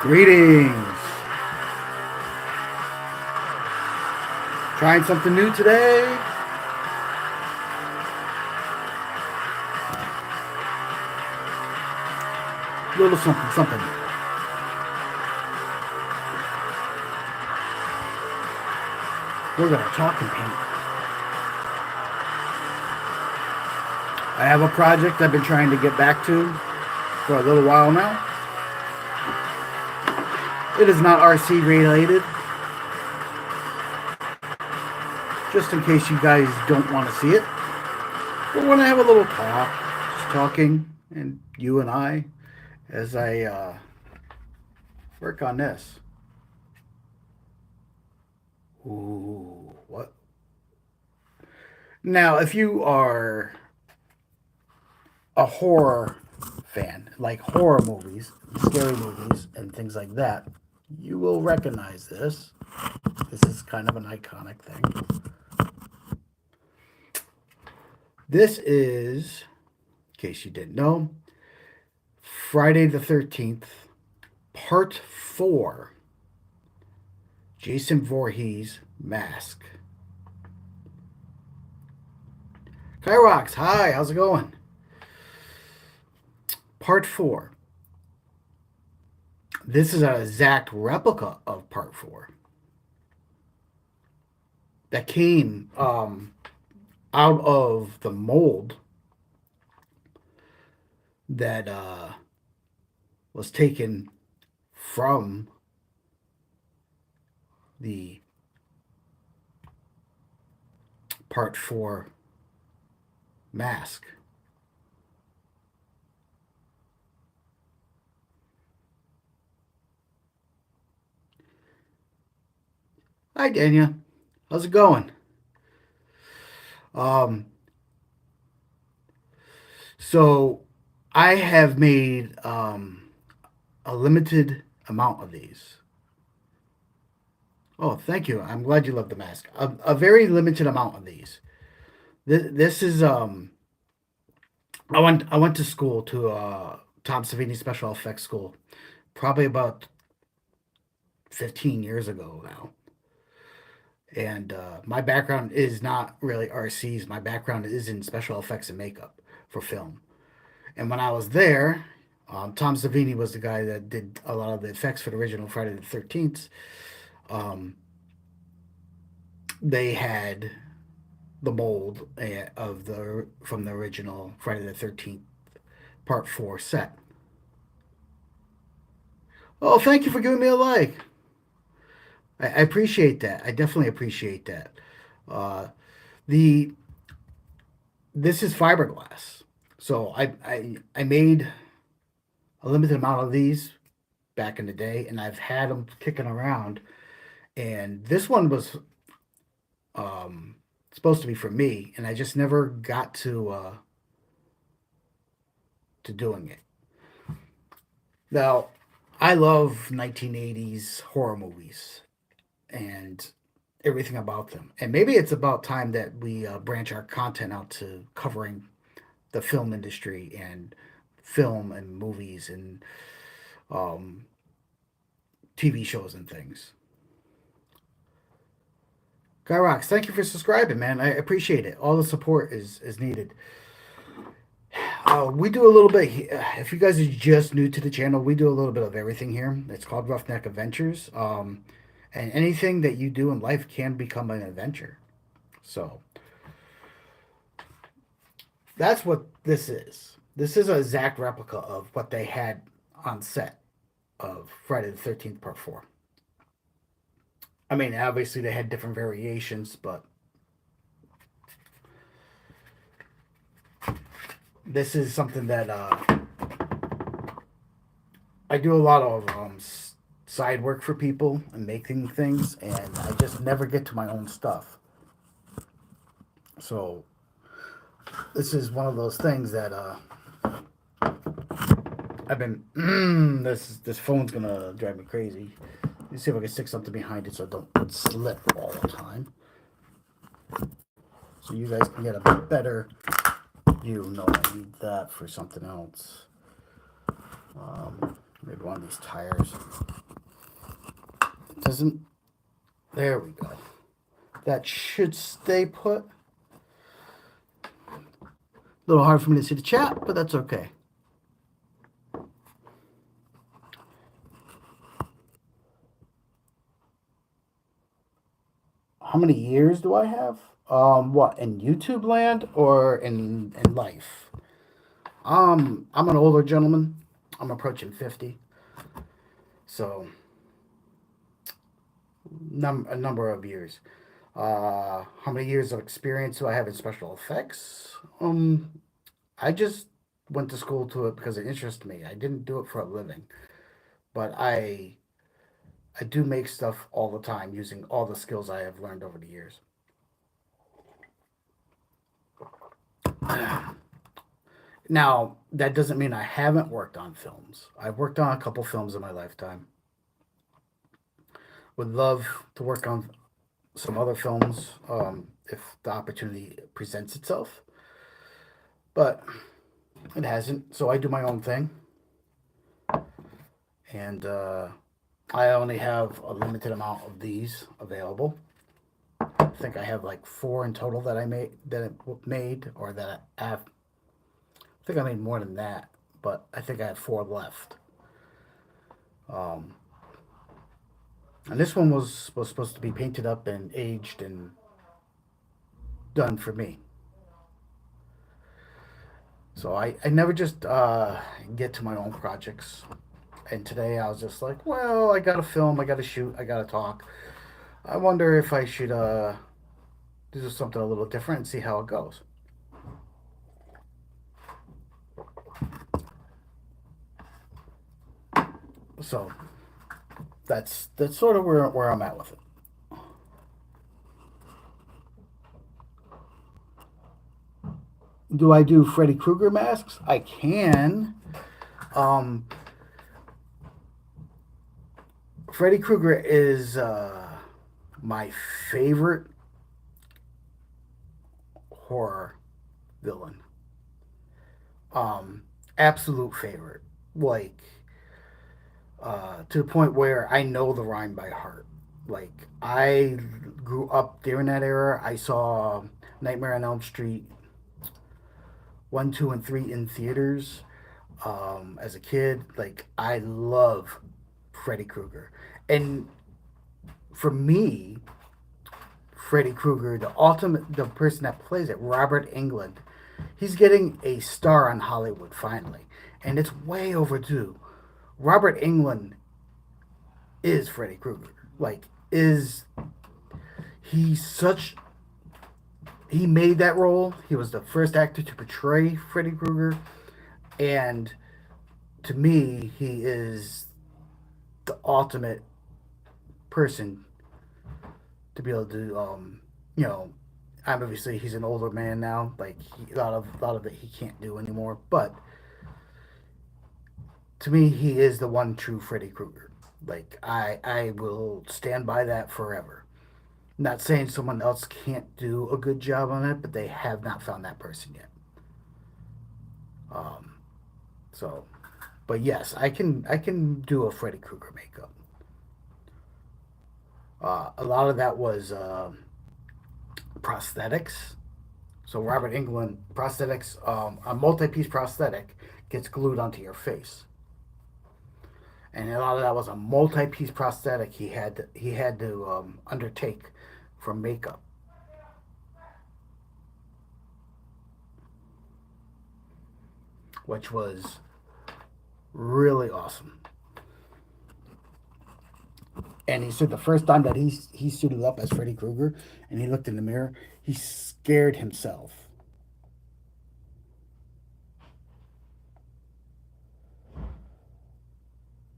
Greetings. Trying something new today. Little something. We're going to talk and paint. I have a project I've been trying to get back to for a little while now. It is not RC related. Just in case you guys don't want to see it. We're going to have a little talk. Just talking, and you and I, as I work on this. Ooh, what? Now, if you are a horror fan, like horror movies, scary movies, and things like that, you will recognize this. This is kind of an iconic thing. This is, in case you didn't know, Friday the 13th, Part 4, Jason Voorhees Mask. Kyrox, hi, how's it going? Part 4. This is an exact replica of Part 4 that came out of the mold that was taken from the Part 4 mask. Hi, Dania. How's it going? So I have made a limited amount of these. Oh, thank you. I'm glad you love the mask. A very limited amount of these. This is I went to school to Tom Savini Special Effects School, probably about 15 years ago now. And my background is not really RCs. My background is in special effects and makeup for film. And when I was there, Tom Savini was the guy that did a lot of the effects for the original Friday the 13th. They had the mold from the original Friday the 13th Part 4 set. Oh, thank you for giving me a like. I appreciate that. I definitely appreciate that. Uh, this is fiberglass, so I made a limited amount of these back in the day, and I've had them kicking around. And this one was supposed to be for me, and I just never got to doing it. Now, I love 1980s horror movies and everything about them. And maybe it's about time that we branch our content out to covering the film industry and film and movies and TV shows and things. Gyrox, thank you for subscribing, man. I appreciate it. All the support is needed. We do a little bit. If you guys are just new to the channel, we do a little bit of everything here. It's called Roughneck Adventures. And anything that you do in life can become an adventure. So that's what this is. This is an exact replica of what they had on set of Friday the 13th Part 4. I mean, obviously they had different variations, but this is something that I do a lot of side work for people and making things, and I just never get to my own stuff. So this is one of those things that I've been. This phone's gonna drive me crazy. Let me see if I can stick something behind it so I don't slip all the time. So you guys can get a better view. No, I need that for something else. Maybe one on these tires. It doesn't. There we go. That should stay put. A little hard for me to see the chat, but that's okay. How many years do I have? What, in YouTube land or in life? I'm an older gentleman. I'm approaching 50. So, a number of years. How many years of experience do I have in special effects? I just went to school to it because it interested me. I didn't do it for a living, but I do make stuff all the time using all the skills I have learned over the years. Now, that doesn't mean I haven't worked on films. I've worked on a couple films in my lifetime. Would love to work on some other films if the opportunity presents itself, but it hasn't. So I do my own thing, and I only have a limited amount of these available. I think I have like four in total that I made, or that I have. I think I made more than that, but I think I have four left. Um, and this one was supposed to be painted up and aged and done for me. So I never just get to my own projects. And today I was just like, well, I got to film, I got to shoot, I got to talk. I wonder if I should do something a little different and see how it goes. So that's sort of where I'm at with it. Do I do Freddy Krueger masks? I can. Um, Freddy Krueger is my favorite horror villain. Um, Absolute favorite. Like to the point where I know the rhyme by heart. Like I grew up during that era. I saw Nightmare on Elm Street 1, 2, and 3 in theaters as a kid. Like I love Freddy Krueger, and for me, Freddy Krueger, the person that plays it, Robert Englund, he's getting a star on Hollywood finally, and it's way overdue. Robert Englund is Freddy Krueger. Like, is he such? He made that role. He was the first actor to portray Freddy Krueger, and to me, he is the ultimate person to be able to, you know, obviously he's an older man now. Like a lot of it he can't do anymore. But to me, he is the one true Freddy Krueger. Like I will stand by that forever. Not saying someone else can't do a good job on it, but they have not found that person yet. Um, so, but yes, I can do a Freddy Krueger makeup. A lot of that was prosthetics. So Robert England prosthetics, a multi-piece prosthetic gets glued onto your face, and a lot of that was a multi-piece prosthetic he had to undertake from makeup, which was really awesome. And he said the first time that he suited up as Freddy Krueger and he looked in the mirror, he scared himself.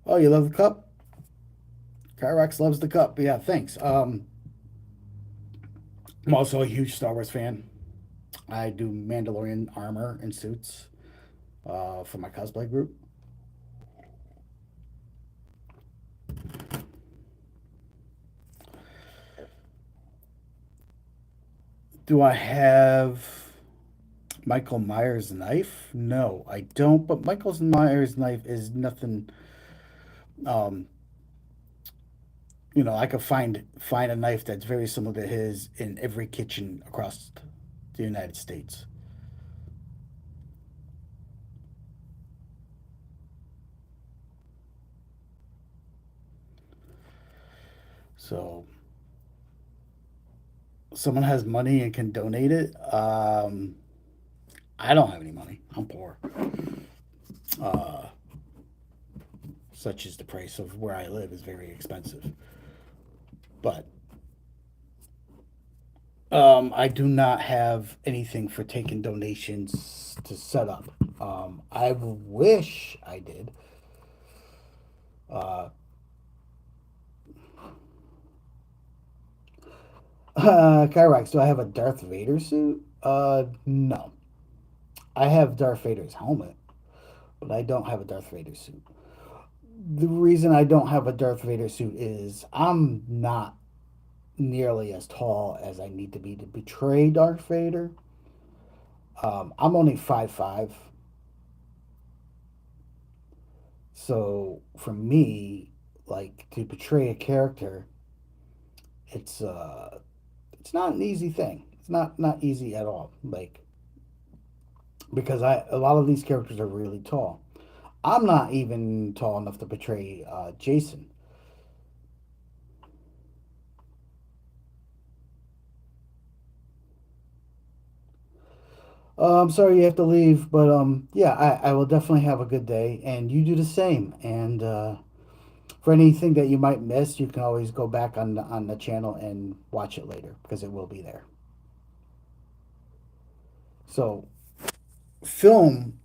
Oh, you love the cup? Kyrox loves the cup. Yeah, thanks. I'm also a huge Star Wars fan. I do Mandalorian armor and suits for my cosplay group. Do I have Michael Myers' knife? No, I don't. But Michael Myers' knife is nothing. Um, I could find a knife that's very similar to his in every kitchen across the United States. So someone has money and can donate it. I don't have any money. I'm poor. Uh, Such as the price of where I live is very expensive. But I do not have anything for taking donations to set up. I wish I did. Uh, Kyrax, do I have a Darth Vader suit? No. I have Darth Vader's helmet, but I don't have a Darth Vader suit. The reason I don't have a Darth Vader suit is I'm not nearly as tall as I need to be to betray Darth Vader. I'm only 5'5", so for me, like to portray a character, it's uh, it's not an easy thing. It's not easy at all. Like because a lot of these characters are really tall. I'm not even tall enough to portray Jason. I'm sorry you have to leave, but yeah, I will definitely have a good day, and you do the same. And for anything that you might miss, you can always go back on the channel and watch it later because it will be there. So film,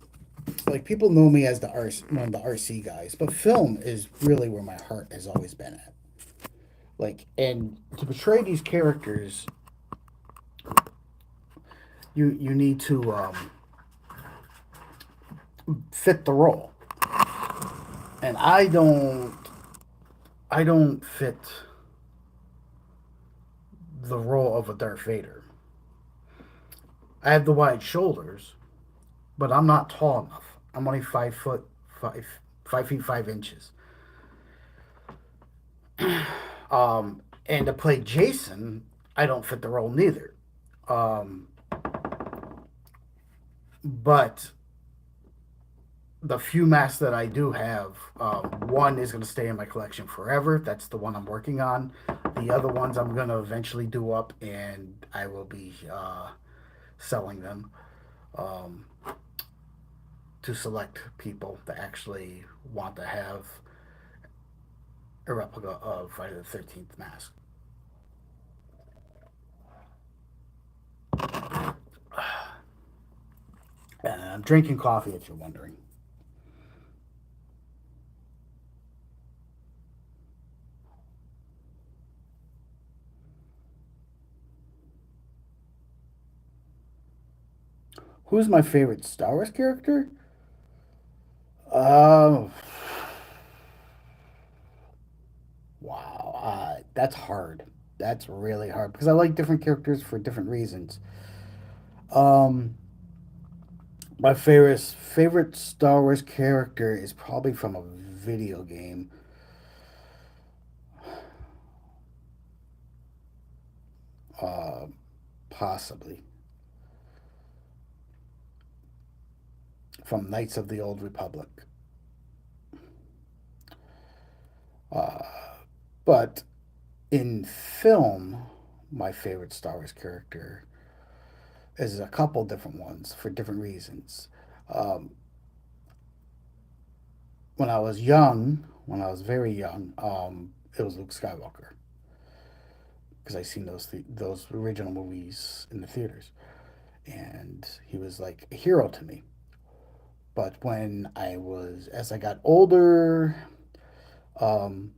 like people know me as one of the RC guys, but film is really where my heart has always been at. Like, and to portray these characters, you need to fit the role, and I don't fit the role of a Darth Vader. I have the wide shoulders, but I'm not tall enough. I'm only 5 foot 5 feet 5 inches. And to play Jason, I don't fit the role neither. Um, but the few masks that I do have, one is going to stay in my collection forever. That's the one I'm working on. The other ones I'm going to eventually do up, and I will be selling them um, to select people that actually want to have a replica of Friday the 13th mask. And I'm drinking coffee, if you're wondering. Who's my favorite Star Wars character? Uh, wow, that's hard. That's really hard because I like different characters for different reasons. Um, my favorite Star Wars character is probably from a video game, uh, possibly from Knights of the Old Republic. Uh, but in film, my favorite Star Wars character is a couple different ones for different reasons. Um, when I was very young, it was Luke Skywalker because I seen those original movies in the theaters, and he was like a hero to me. But as I got older, um,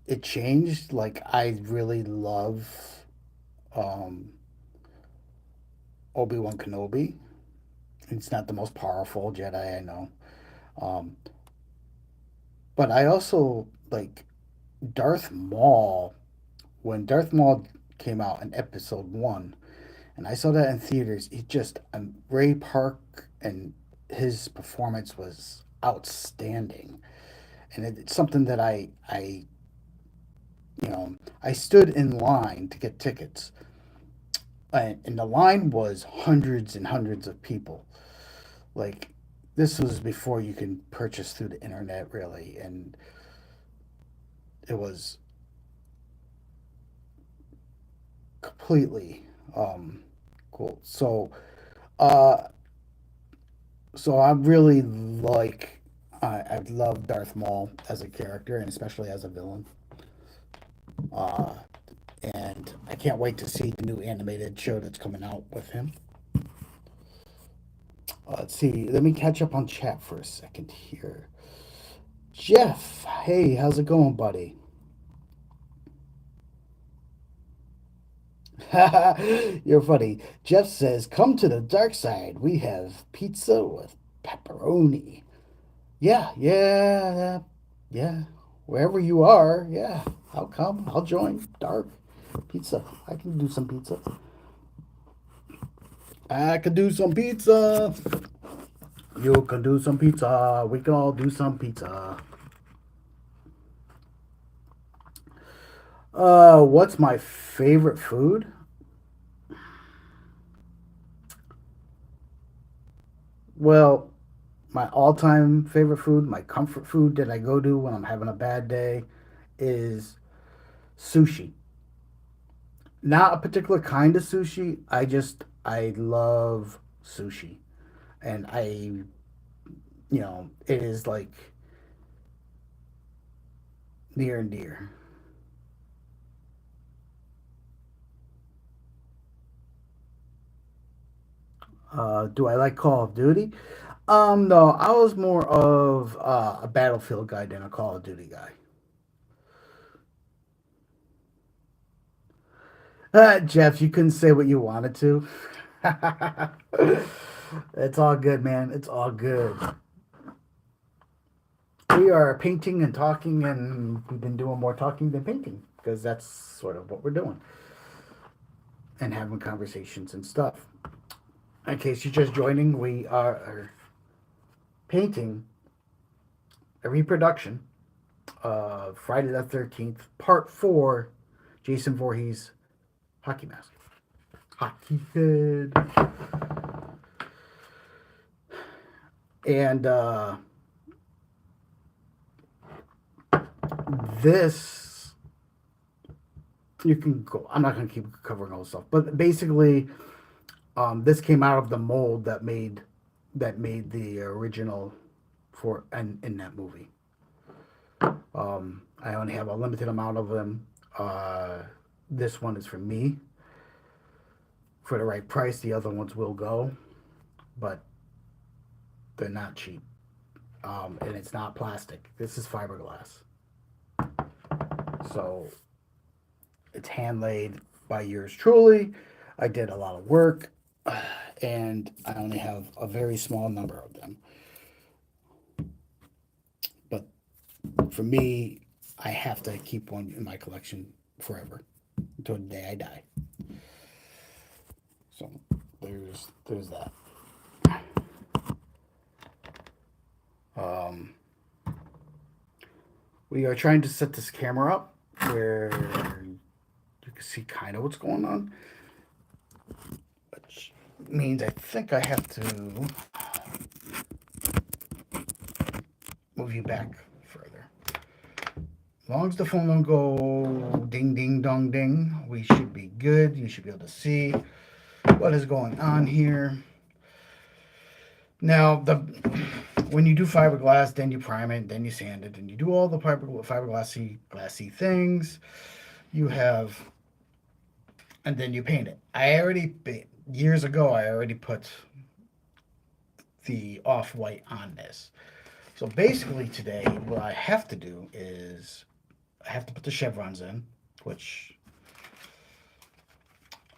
it changed. Like I really love um, Obi Wan Kenobi. He's not the most powerful Jedi I know, um, but I also like Darth Maul. When Darth Maul came out in Episode One, and I saw that in theaters. It just Ray Park and his performance was outstanding. and it's something that you know, I stood in line to get tickets, and the line was hundreds and hundreds of people. Like, this was before you can purchase through the internet, really, and it was completely cool. Uh, so I really like. I love Darth Maul as a character, and especially as a villain. Uh, and I can't wait to see the new animated show that's coming out with him. Let's see. Let me catch up on chat for a second here. Jeff, hey, how's it going, buddy? You're funny. Jeff says, "Come to the dark side. We have pizza with pepperoni." Yeah, yeah, yeah. Wherever you are, yeah. I'll come. I'll join. Dark pizza. I can do some pizza. I could do some pizza. You can do some pizza. We can all do some pizza. What's my favorite food? Well, my all-time favorite food, my comfort food that I go to when I'm having a bad day, is sushi. Not a particular kind of sushi. I love sushi, and it is like near and dear. Do I like Call of Duty? No, I was more of a Battlefield guy than a Call of Duty guy. Jeff, you couldn't say what you wanted to. It's all good, man. It's all good. We are painting and talking, and we've been doing more talking than painting because that's sort of what we're doing and having conversations and stuff. In case you're just joining, we are painting a reproduction of Friday the 13th, Part 4, Jason Voorhees Hockey Mask. Hockey head. And this, you can go, I'm not going to keep covering all the stuff, but basically, this came out of the mold that made the original for and in that movie. I only have a limited amount of them. This one is for me for the right price. The other ones will go, but they're not cheap. And it's not plastic. This is fiberglass. So it's hand laid by yours truly. I did a lot of work, and I only have a very small number of them. But for me, I have to keep one in my collection forever until the day I die. So there's that. Um, we are trying to set this camera up where you can see kind of what's going on, which means I think I have to move you back further. As long as the phone don't go ding ding dong ding, we should be good. You should be able to see what is going on here. Now, when you do fiberglass, then you prime it, then you sand it, and you do all the fiberglassy glassy things. You have, and then you paint it. Years ago, I already put the off white on this. So basically, today, what I have to do is I have to put the chevrons in, which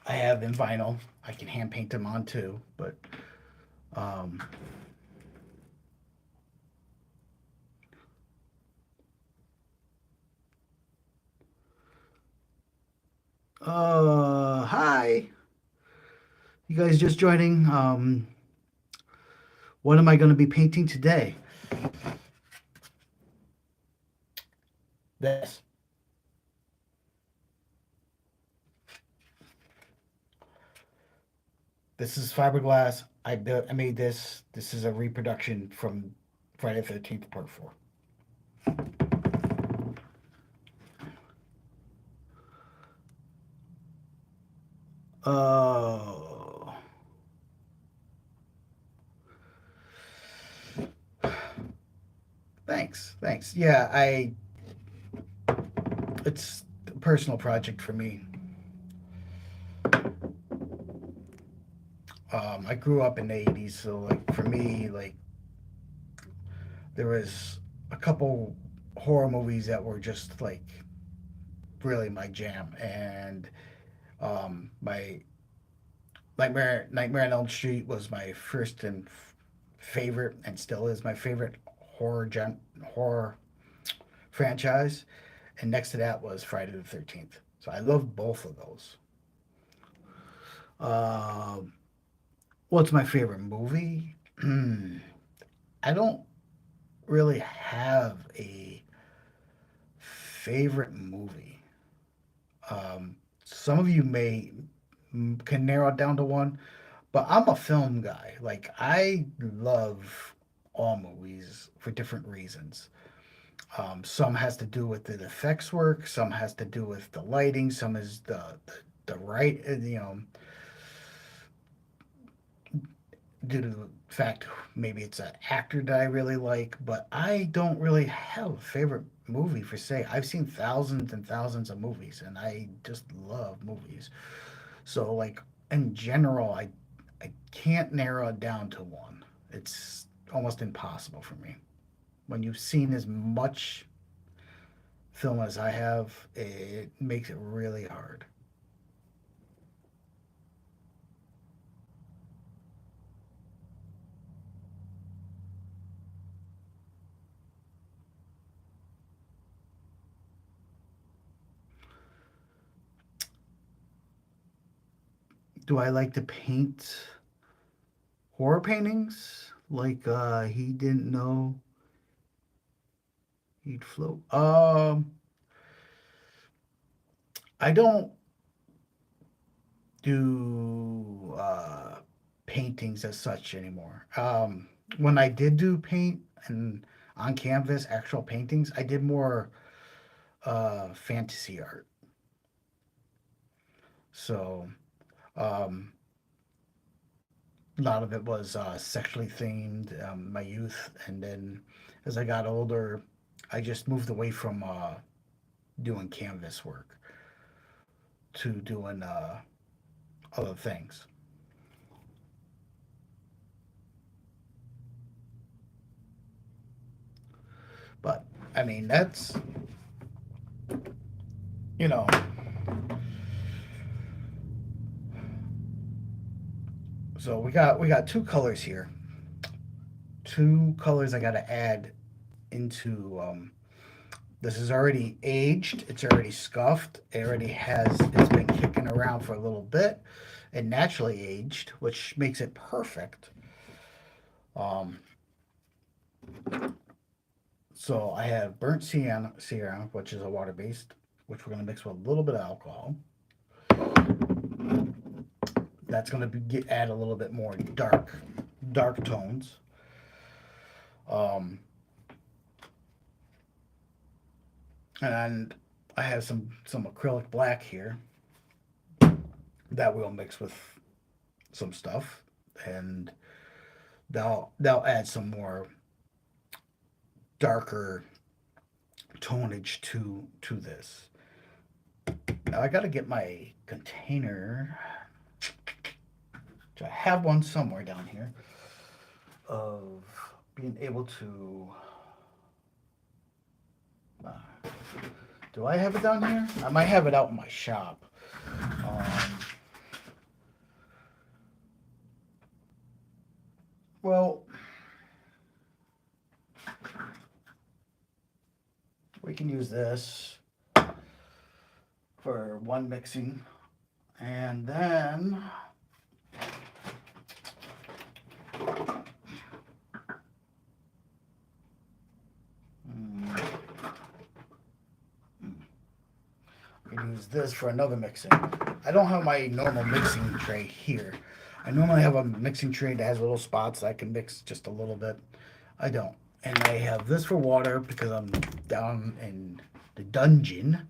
I have in vinyl. I can hand paint them on too, but um, hi. You guys just joining? What am I going to be painting today? This. This is fiberglass. I made this. This is a reproduction from Friday the 13th Part 4. Oh, thanks, thanks. Yeah, I. It's a personal project for me. I grew up in the '80s, so like for me, like there was a couple horror movies that were just like really my jam, and my Nightmare on Elm Street was my first and favorite, and still is my favorite horror franchise. And next to that was Friday the 13th. So I love both of those. Um, what's my favorite movie? I don't really have a favorite movie. Some of you may can narrow it down to one, but I'm a film guy. Like I love all movies for different reasons. Some has to do with the effects work, some has to do with the lighting, some is the right, due to the fact maybe it's an actor that I really like, but I don't really have a favorite movie for say. I've seen thousands and thousands of movies, and I just love movies. So like in general, I can't narrow it down to one. It's almost impossible for me. When you've seen as much film as I have, it makes it really hard. Do I like to paint horror paintings? Like he didn't know he'd float. I don't do paintings as such anymore. When I did do paint and on canvas, actual paintings, I did more fantasy art. So um, a lot of it was sexually themed, my youth, and then as I got older, I just moved away from doing canvas work to doing other things. But I mean, that's you know, so we got two colors here. Two colors I got to add into. This is already aged. It's already scuffed. It already has. It's been kicking around for a little bit, and naturally aged, which makes it perfect. Um, so I have burnt sienna, which is a water based, which we're gonna mix with a little bit of alcohol. That's gonna add a little bit more dark tones. Um, and I have some acrylic black here that we'll mix with some stuff, and they'll add some more darker tonage to this. Now I got to get my container. I have one somewhere down here of being able to. Uh, do I have it down here? I might have it out in my shop. Um, well, we can use this for one mixing, and then use this for another mixing. I don't have my normal mixing tray here. I normally have a mixing tray that has little spots I can mix just a little bit. I don't. And I have this for water because I'm down in the dungeon.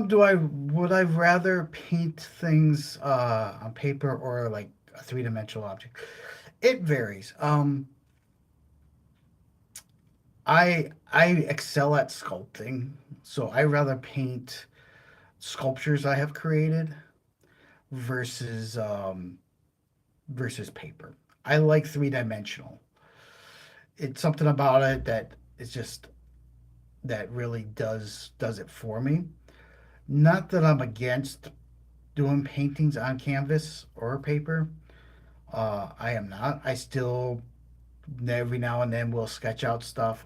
Do I would I rather paint things on paper or like a three-dimensional object? It varies. I excel at sculpting, so I rather paint sculptures I have created versus versus paper. I like three-dimensional. It's something about it that is just that really does it for me. Not that I'm against doing paintings on canvas or paper. I am not. I still every now and then will sketch out stuff.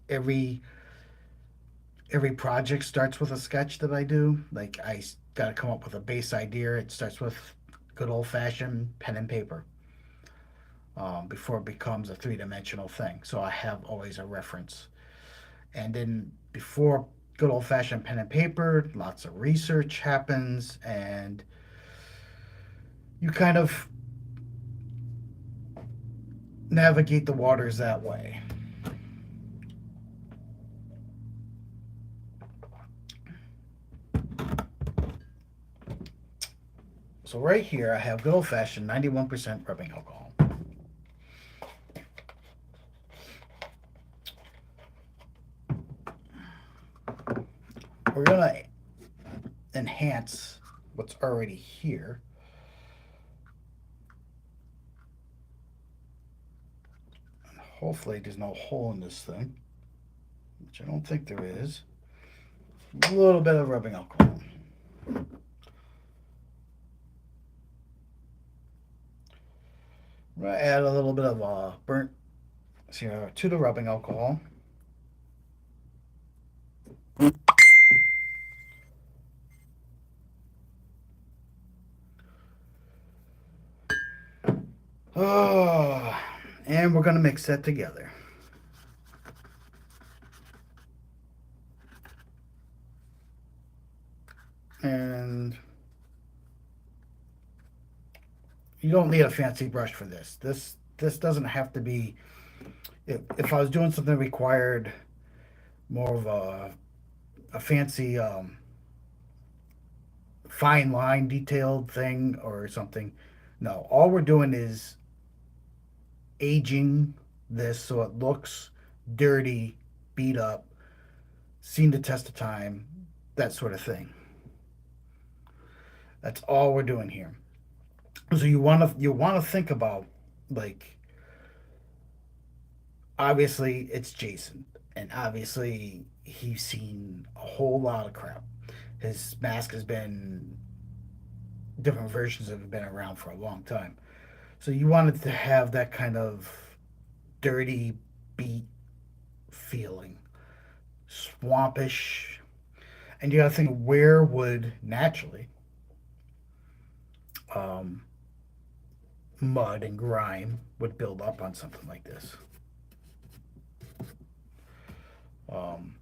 Every project starts with a sketch that I do. Like got to come up with a base idea. It starts with good old fashioned pen and paper before it becomes a three-dimensional thing. So I have always a reference. And then before good old fashioned pen and paper, lots of research happens, and you kind of navigate the waters that way. So right here, I have good old fashioned 91% rubbing alcohol. We're gonna enhance what's already here. And hopefully there's no hole in this thing, which I don't think there is. A little bit of rubbing alcohol. I'm gonna add a little bit of burnt to the rubbing alcohol. Oh, and we're gonna mix that together. And you don't need a fancy brush for this. This doesn't have to be. If I was doing something that required more of a fancy fine line detailed thing or something, no. All we're doing is aging this so it looks dirty, beat up, seen the test of time, that sort of thing. That's all we're doing here. So you want to think about, like, obviously it's Jason, and obviously he's seen a whole lot of crap. His mask has been different versions have been around for a long time. So you wanted to have that kind of dirty beat feeling, swampish, and you got to think where would naturally um, mud and grime would build up on something like this. Um,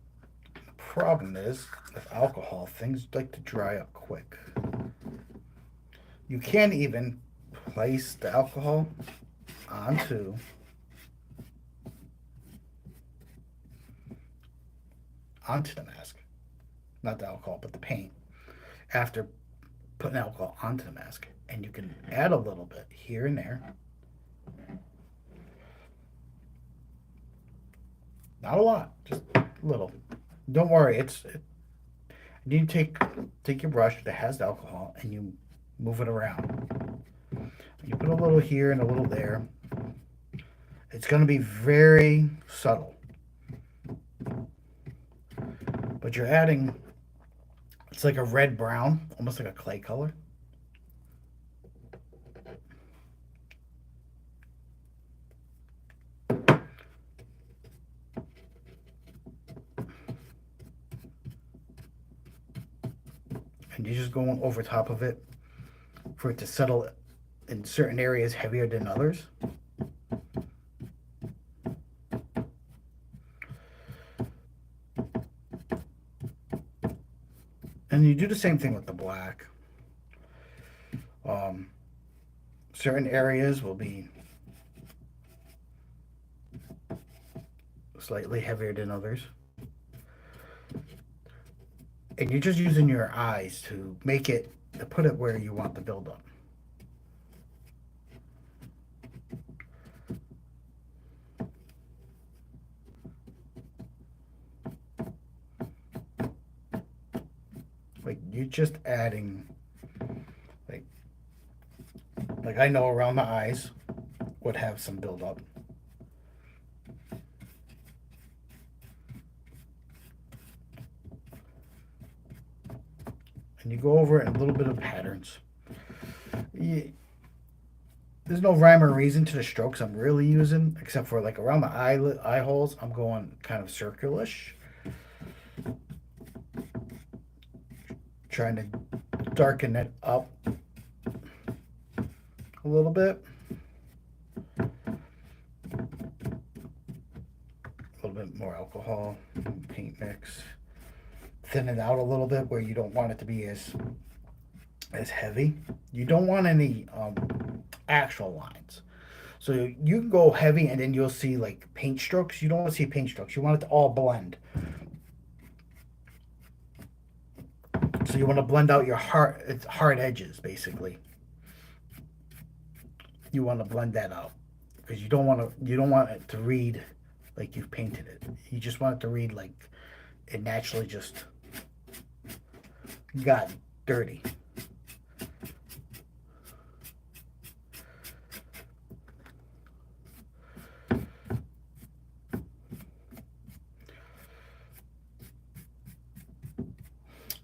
the problem is with alcohol, things like to dry up quick. You can't even place the alcohol onto onto the mask, not the alcohol, but the paint. After putting alcohol onto the mask, and you can add a little bit here and there. Not a lot, just a little. Don't worry, you take your brush that has the alcohol and you move it around. You put a little here and a little there. It's going to be very subtle, but you're adding. It's like a red brown, almost like a clay color. And and you're just going over top of it for it to settle in certain areas heavier than others. And you do the same thing with the black. Um, Certain areas will be slightly heavier than others. And you're just using your eyes to make it, to put it where you want the buildup. Like you're just adding, like, like I know around the eyes would have some buildup. And you go over it in a little bit of patterns. There's no rhyme or reason to the strokes I'm really using, except for like around the eye holes, I'm going kind of circulish, trying to darken it up a little bit. A little bit more alcohol, paint mix. Thin it out a little bit where you don't want it to be as heavy. You don't want any actual lines. So you can go heavy and then you'll see like paint strokes. You don't want to see paint strokes. You want it to all blend. So you want to blend out your hard edges basically. You want to blend that out because you don't want it to read like you've painted it. You just want it to read like it naturally just got dirty.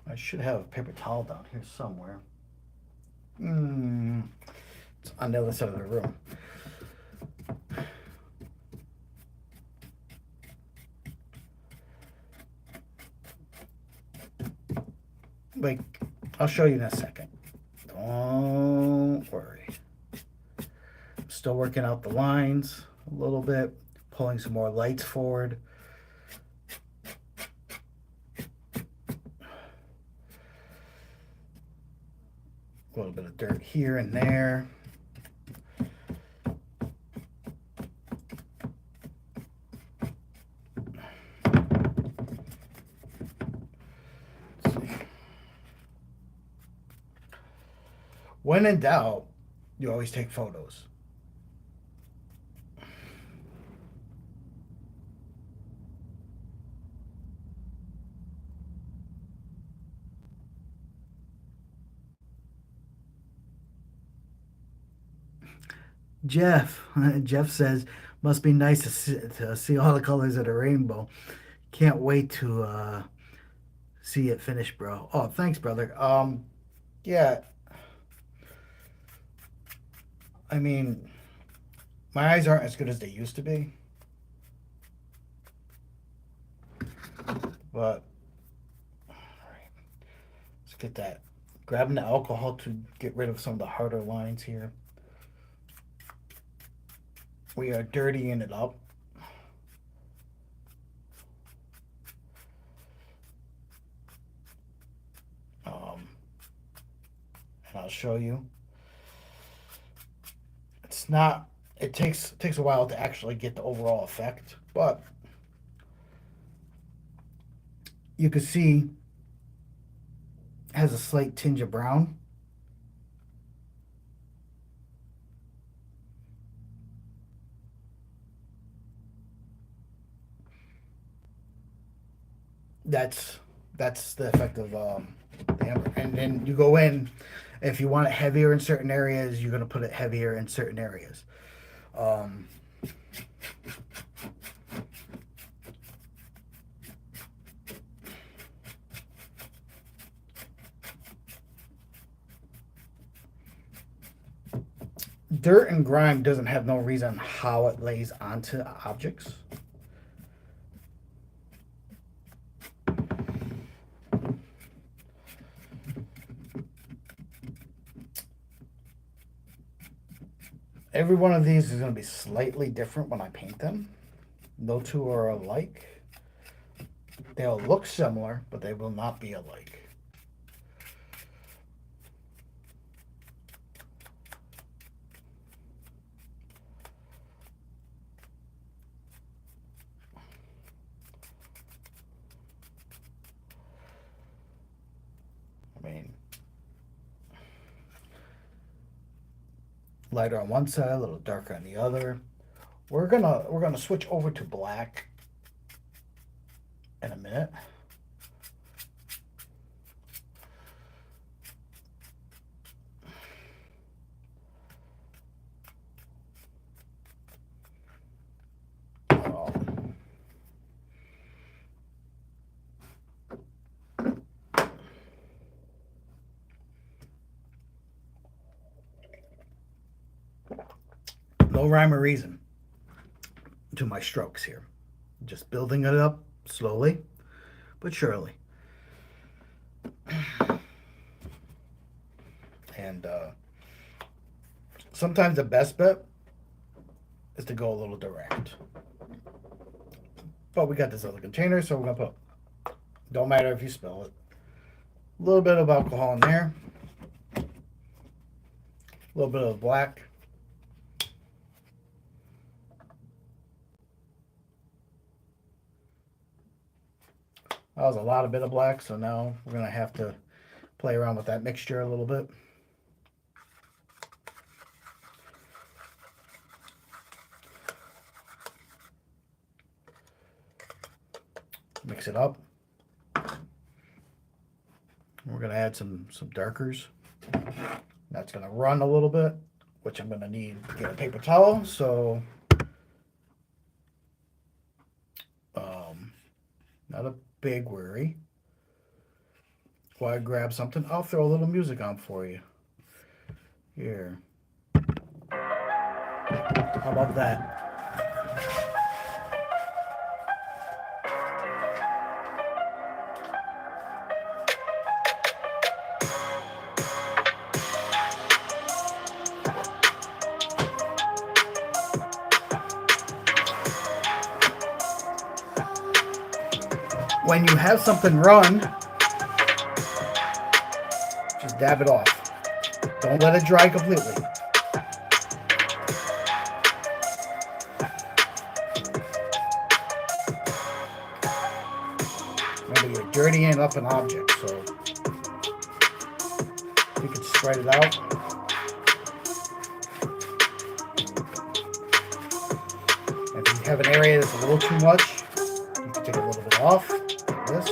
I should have a paper towel down here somewhere. It's on the other side of the room. Like, I'll show you in a second. Don't worry. I'm still working out the lines a little bit, pulling some more lights forward. A little bit of dirt here and there. When in doubt, you always take photos. Jeff, Jeff says, must be nice to see all the colors of the rainbow. Can't wait to see it finished, bro. Oh, thanks, brother. Yeah, I mean, my eyes aren't as good as they used to be, but all right, let's get that. Grabbing the alcohol to get rid of some of the harder lines here. We are dirtying it up. And I'll show you. It's not. It takes a while to actually get the overall effect, but you can see it has a slight tinge of brown. That's that's the effect of the amber. And then you go in. If you want it heavier in certain areas, you're gonna put it heavier in certain areas. Um, Dirt and grime doesn't have no reason how it lays onto objects. Every one of these is going to be slightly different when I paint them. No two are alike. They'll look similar, but they will not be alike. I mean, lighter on one side, a little darker on the other. We're gonna switch over to black in a minute. No rhyme or reason to my strokes here. Just building it up slowly but surely. And sometimes the best bet is to go a little direct. But we got this other container, so we're gonna put, don't matter if you spill it, a little bit of alcohol in there, a little bit of black. That was a lot of bit of black, so now we're gonna have to play around with that mixture a little bit. Mix it up. We're gonna add some darkers. That's gonna run a little bit, which I'm gonna need to get a paper towel. So, not a big worry. While I grab something, I'll throw a little music on for you. Here. How about that? When you have something run, just dab it off. Don't let it dry completely. Remember, you're dirtying up an object, so you can spread it out. If you have an area that's a little too much, you can take a little bit off, like this.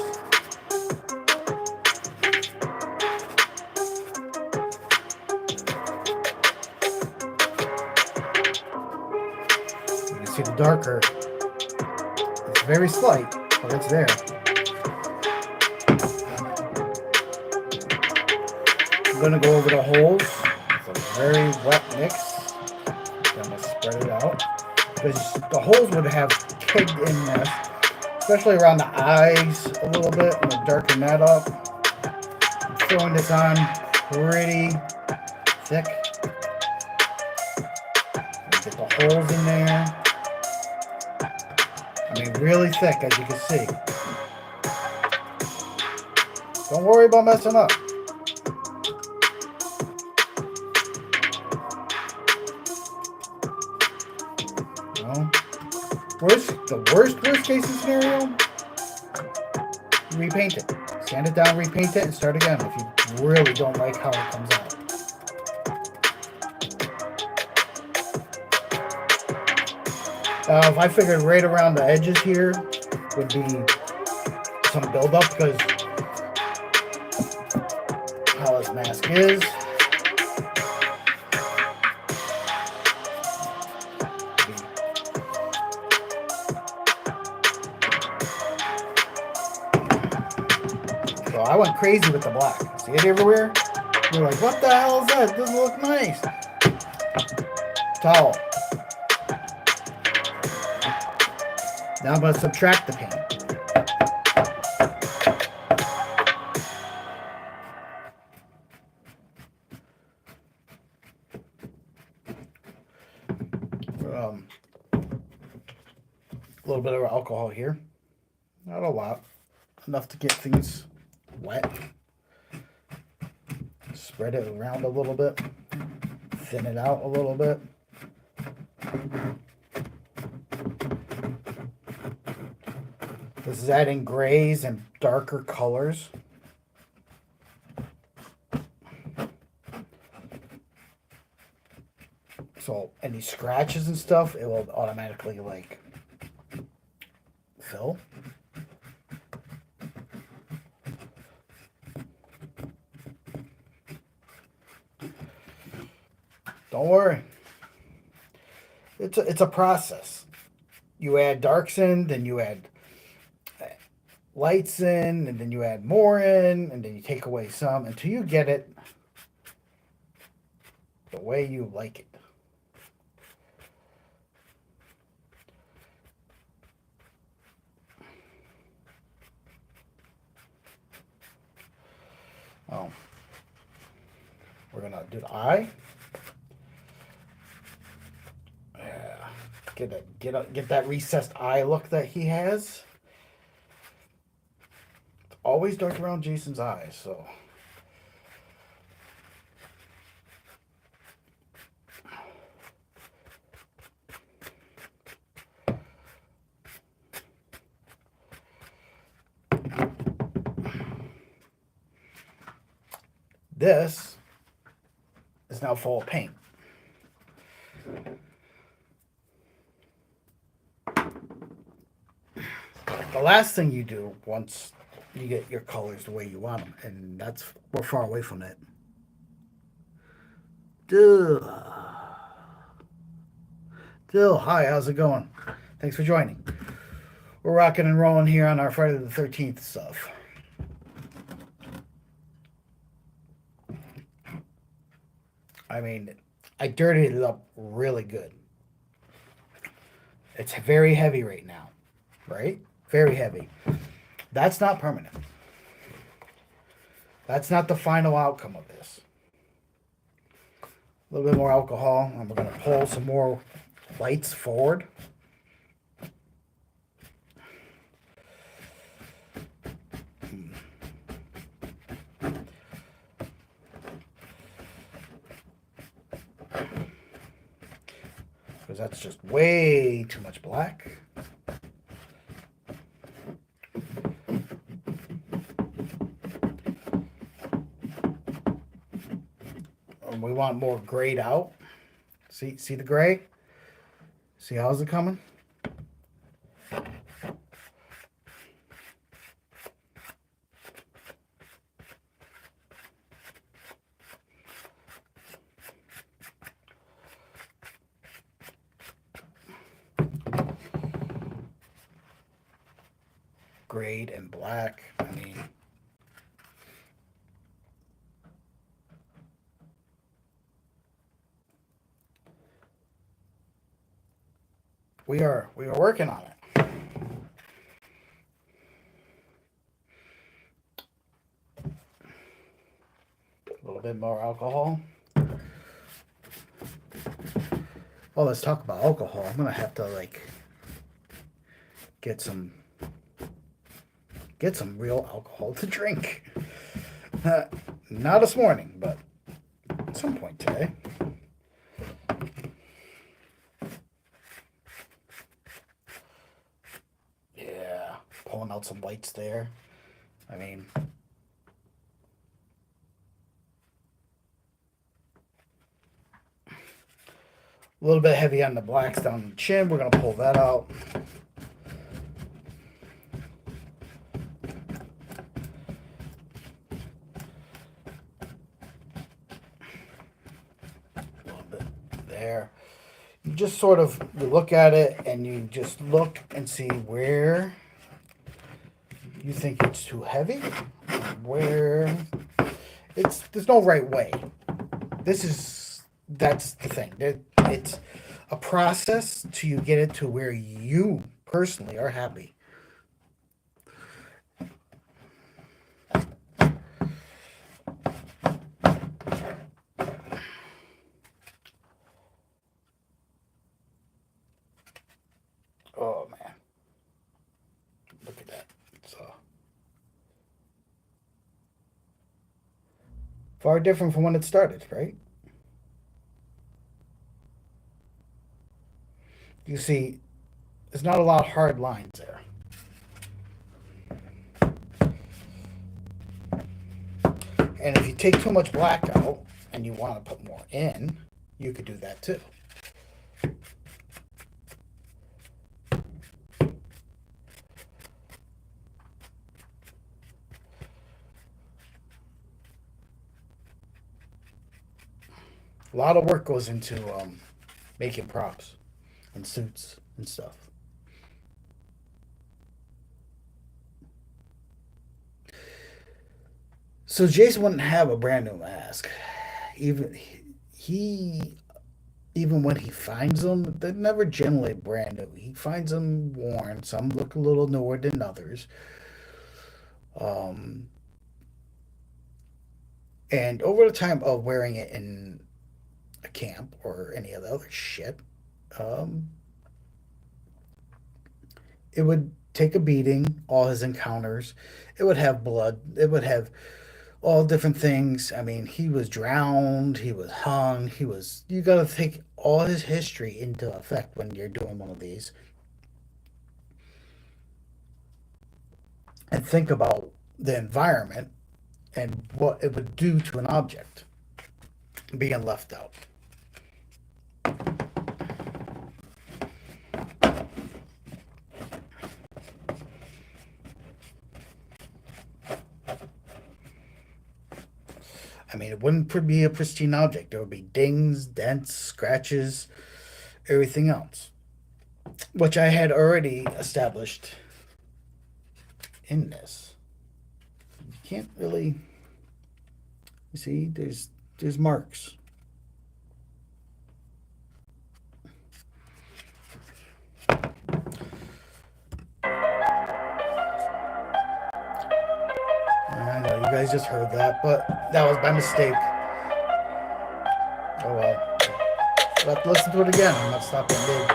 You can see the darker. It's very slight, but it's there. I'm going to go over the holes with a very wet mix. I'm going to spread it out. Because the holes would have kicked in this, especially around the eyes a little bit. I'm going to darken that up. I'm throwing this on pretty thick. Get the holes in there. I mean, really thick, as you can see. Don't worry about messing up. The worst case scenario, repaint it. Sand it down, repaint it, and start again if you really don't like how it comes out. If I figured right around the edges here would be some buildup because how this mask is. So I went crazy with the black. See it everywhere? You're like, what the hell is that? It doesn't look nice. Towel. Now I'm going to subtract the paint. little bit of alcohol here. Not a lot. Enough to get things wet. Spread it around a little bit. Thin it out a little bit. This is adding grays and darker colors. So any scratches and stuff, it will automatically like fill. Don't worry. It's a process. You add darks in, then you add lights in, and then you add more in, and then you take away some until you get it the way you like it. Oh, we're gonna do the eye. Yeah, get that recessed eye look that he has. It's always dark around Jason's eyes, so. This is now full of paint. The last thing you do once you get your colors the way you want them, and we're far away from it. Dill, hi, how's it going? Thanks for joining. We're rocking and rolling here on our Friday the 13th stuff. I mean, I dirtied it up really good. It's very heavy right now, right? Very heavy. That's not permanent. That's not the final outcome of this. A little bit more alcohol, and we're going to pull some more lights forward. Because that's just way too much black. And we want more grayed out. See the gray? See how's it coming? Grayed and black. I mean, we are working on it. A little bit more alcohol. Well, let's talk about alcohol. I'm gonna have to like get some real alcohol to drink. Not this morning, but at some point today. Yeah, pulling out some lights there. I mean, a little bit heavy on the blacks down the chin. We're going to pull that out. There. You just sort of look at it and you just look and see where you think it's too heavy, where there's no right way. That's the thing. It's a process till you get it to where you personally are happy. Oh man. Far different from when it started, right? You see, there's not a lot of hard lines there. And if you take too much black out and you want to put more in, you could do that too. A lot of work goes into making props and suits and stuff. So Jason wouldn't have a brand new mask. Even he even when he finds them, they're never generally brand new. He finds them worn. Some look a little newer than others. Um, and over the time of wearing it in a camp or any of the other shit, um, it would take a beating. All his encounters, it would have blood. It would have all different things. I mean, he was drowned. He was hung. He was. You got to take all his history into effect when you're doing one of these, and think about the environment and what it would do to an object being left out. I mean, it wouldn't be a pristine object. There would be dings, dents, scratches, everything else, which I had already established in this. You can't really, you see, there's marks. I know you guys just heard that, but that was by mistake. Oh well. I'll have to listen to it again. I'm not stopping big.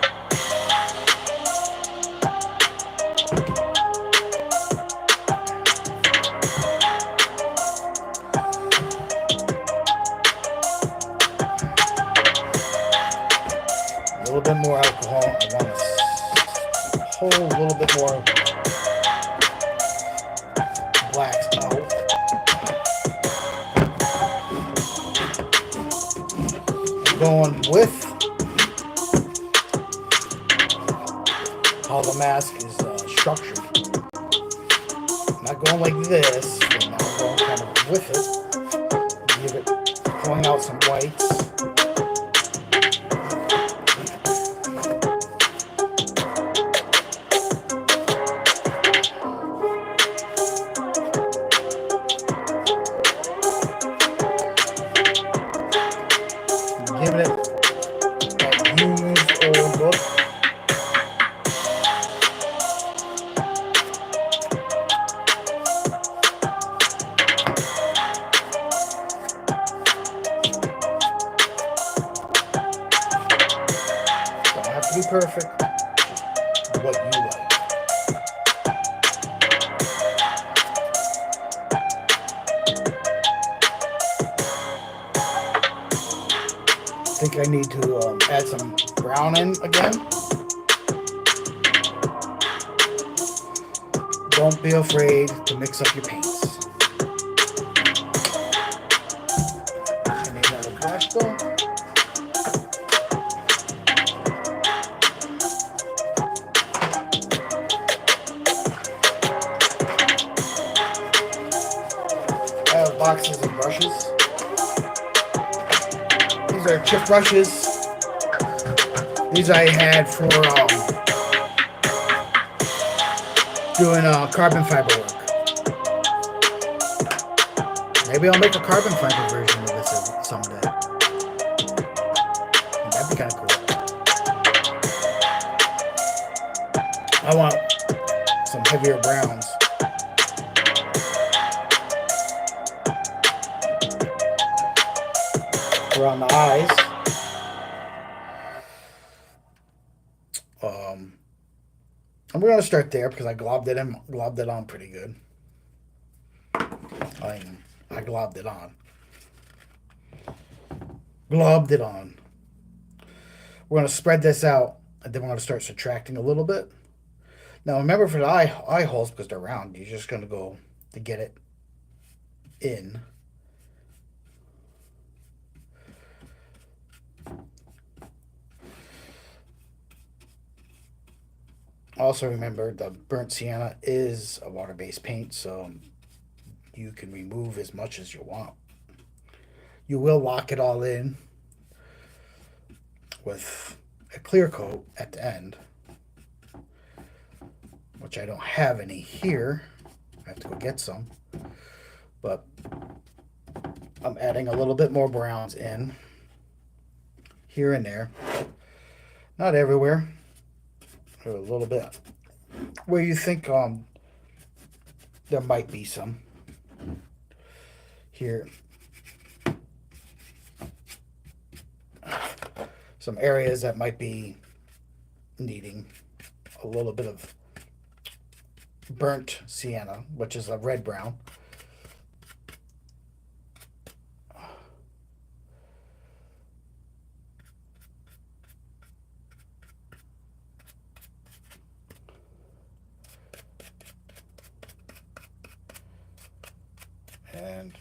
A little bit more alcohol. I want a whole little bit more blacks out. I'm going with how the mask is structured. I'm not going like this, but now I'm going kind of with it. Give it, pulling out some whites. Giving it that used old look. Don't have to be perfect. Just what you like. I think I need to add some brown in again. Don't be afraid to mix up your paints. I need another brush though. I have boxes of brushes. These are chip brushes. These I had for doing carbon fiber work. Maybe I'll make a carbon fiber version of this someday. That'd be kind of cool. I want some heavier browns. Around the eyes. I'm going to start there because I globbed it on pretty good. I globbed it on. Globbed it on. We're going to spread this out, and then we're going to start subtracting a little bit. Now remember, for the eye holes, because they're round, you're just going to go to get it in. Also remember, the burnt sienna is a water-based paint, so you can remove as much as you want. You will lock it all in with a clear coat at the end, which I don't have any here. I have to go get some. But I'm adding a little bit more browns in here and there. Not everywhere. A little bit where you think there might be some. Here, some areas that might be needing a little bit of burnt sienna, which is a red brown. And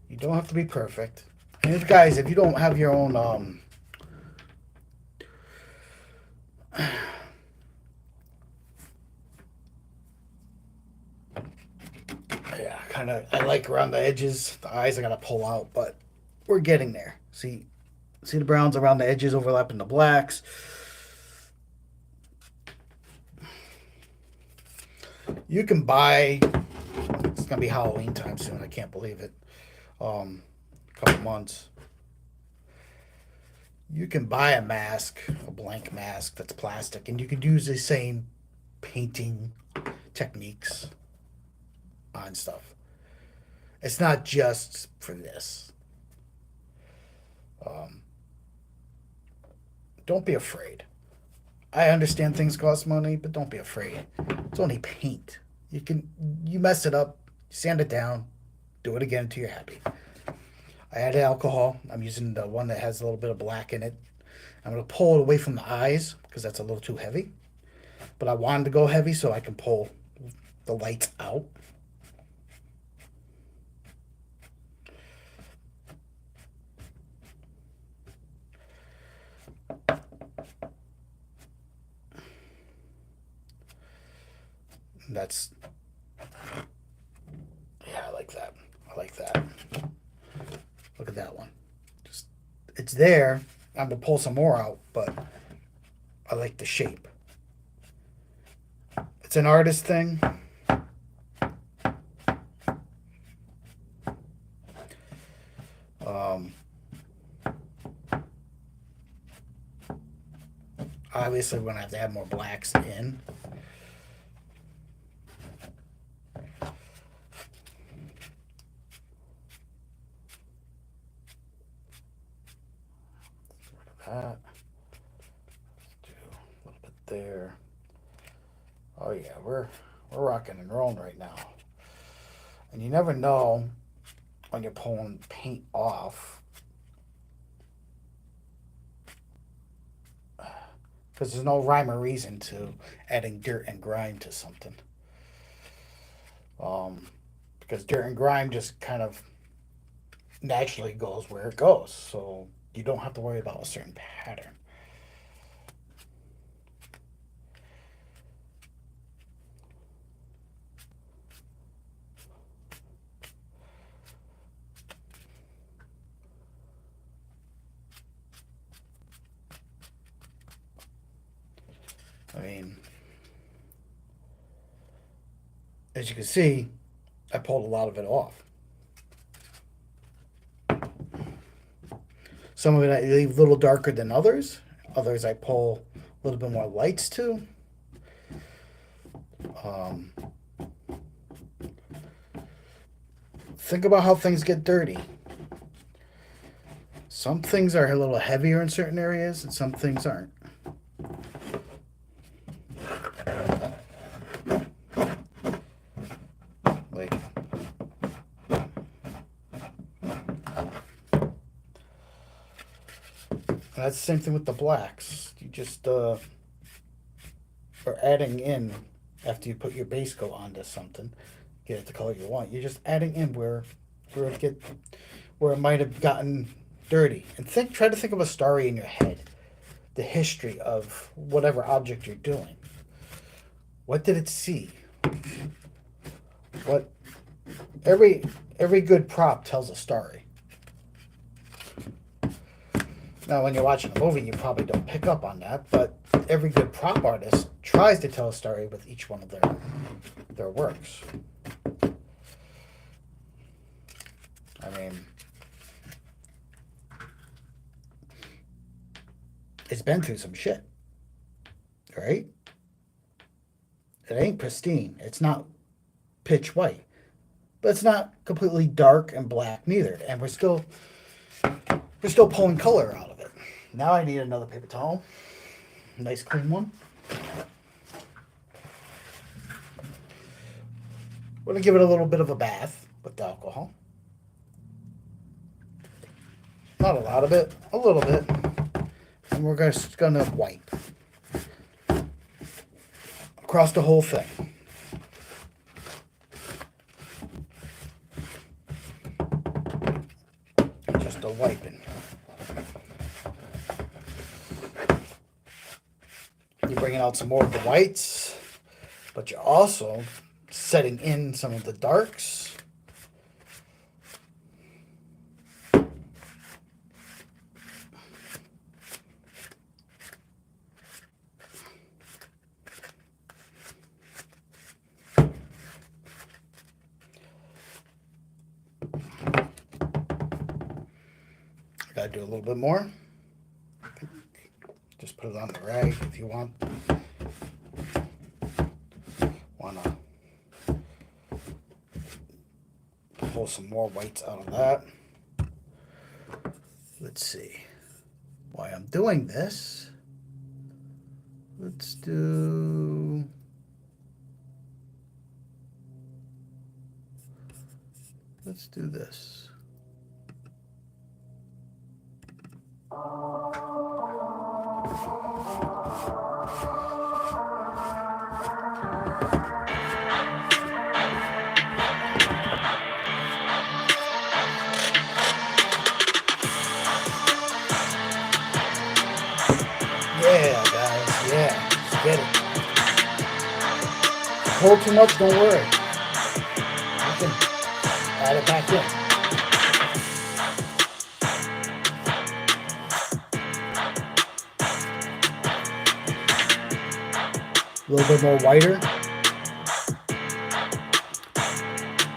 you don't have to be perfect. And if, guys, if you don't have your own yeah, kind of, I like around the edges. The eyes I gotta pull out, but we're getting there. See the browns around the edges overlapping the blacks. You can buy, it's gonna be Halloween time soon, I can't believe it. A couple months. You can buy a mask, a blank mask that's plastic, and you could use the same painting techniques on stuff. It's not just for this. Don't be afraid. I understand things cost money, but don't be afraid. It's only paint. You mess it up, sand it down, do it again until you're happy. I added alcohol. I'm using the one that has a little bit of black in it. I'm going to pull it away from the eyes because that's a little too heavy. But I wanted to go heavy so I can pull the lights out. That's, yeah, I like that. I like that. Look at that one. Just, it's there. I'm gonna pull some more out, but I like the shape. It's an artist thing. Obviously, we're gonna have to add more blacks in. That. Let's do a little bit there. Oh yeah, we're rocking and rolling right now. And you never know when you're pulling paint off, because there's no rhyme or reason to adding dirt and grime to something. Because dirt and grime just kind of naturally goes where it goes, so you don't have to worry about a certain pattern. I mean, as you can see, I pulled a lot of it off. Some of it I leave a little darker than others. Others I pull a little bit more lights to. Think about how things get dirty. Some things are a little heavier in certain areas, and some things aren't. That's the same thing with the blacks. You just are adding in after you put your base coat onto something, get it the color you want. You're just adding in where it might have gotten dirty. And try to think of a story in your head, the history of whatever object you're doing. What did it see? What every good prop tells a story. Now, when you're watching a movie, you probably don't pick up on that, but every good prop artist tries to tell a story with each one of their works. I mean, it's been through some shit, right? It ain't pristine. It's not pitch white, but it's not completely dark and black neither. And we're still pulling color out of it. Now I need another paper towel, nice clean one. We're gonna give it a little bit of a bath with the alcohol. Not a lot of it, a little bit, and we're just gonna wipe across the whole thing. Just a wiping. You're bringing out some more of the whites, but you're also setting in some of the darks. I gotta do a little bit more. Just put it on the rag if you want. Wanna pull some more whites out of that. Let's see why I'm doing this. Let's do this. Yeah, guys, yeah, get it. Hold too much, don't worry. You can add it back in. A little bit more whiter.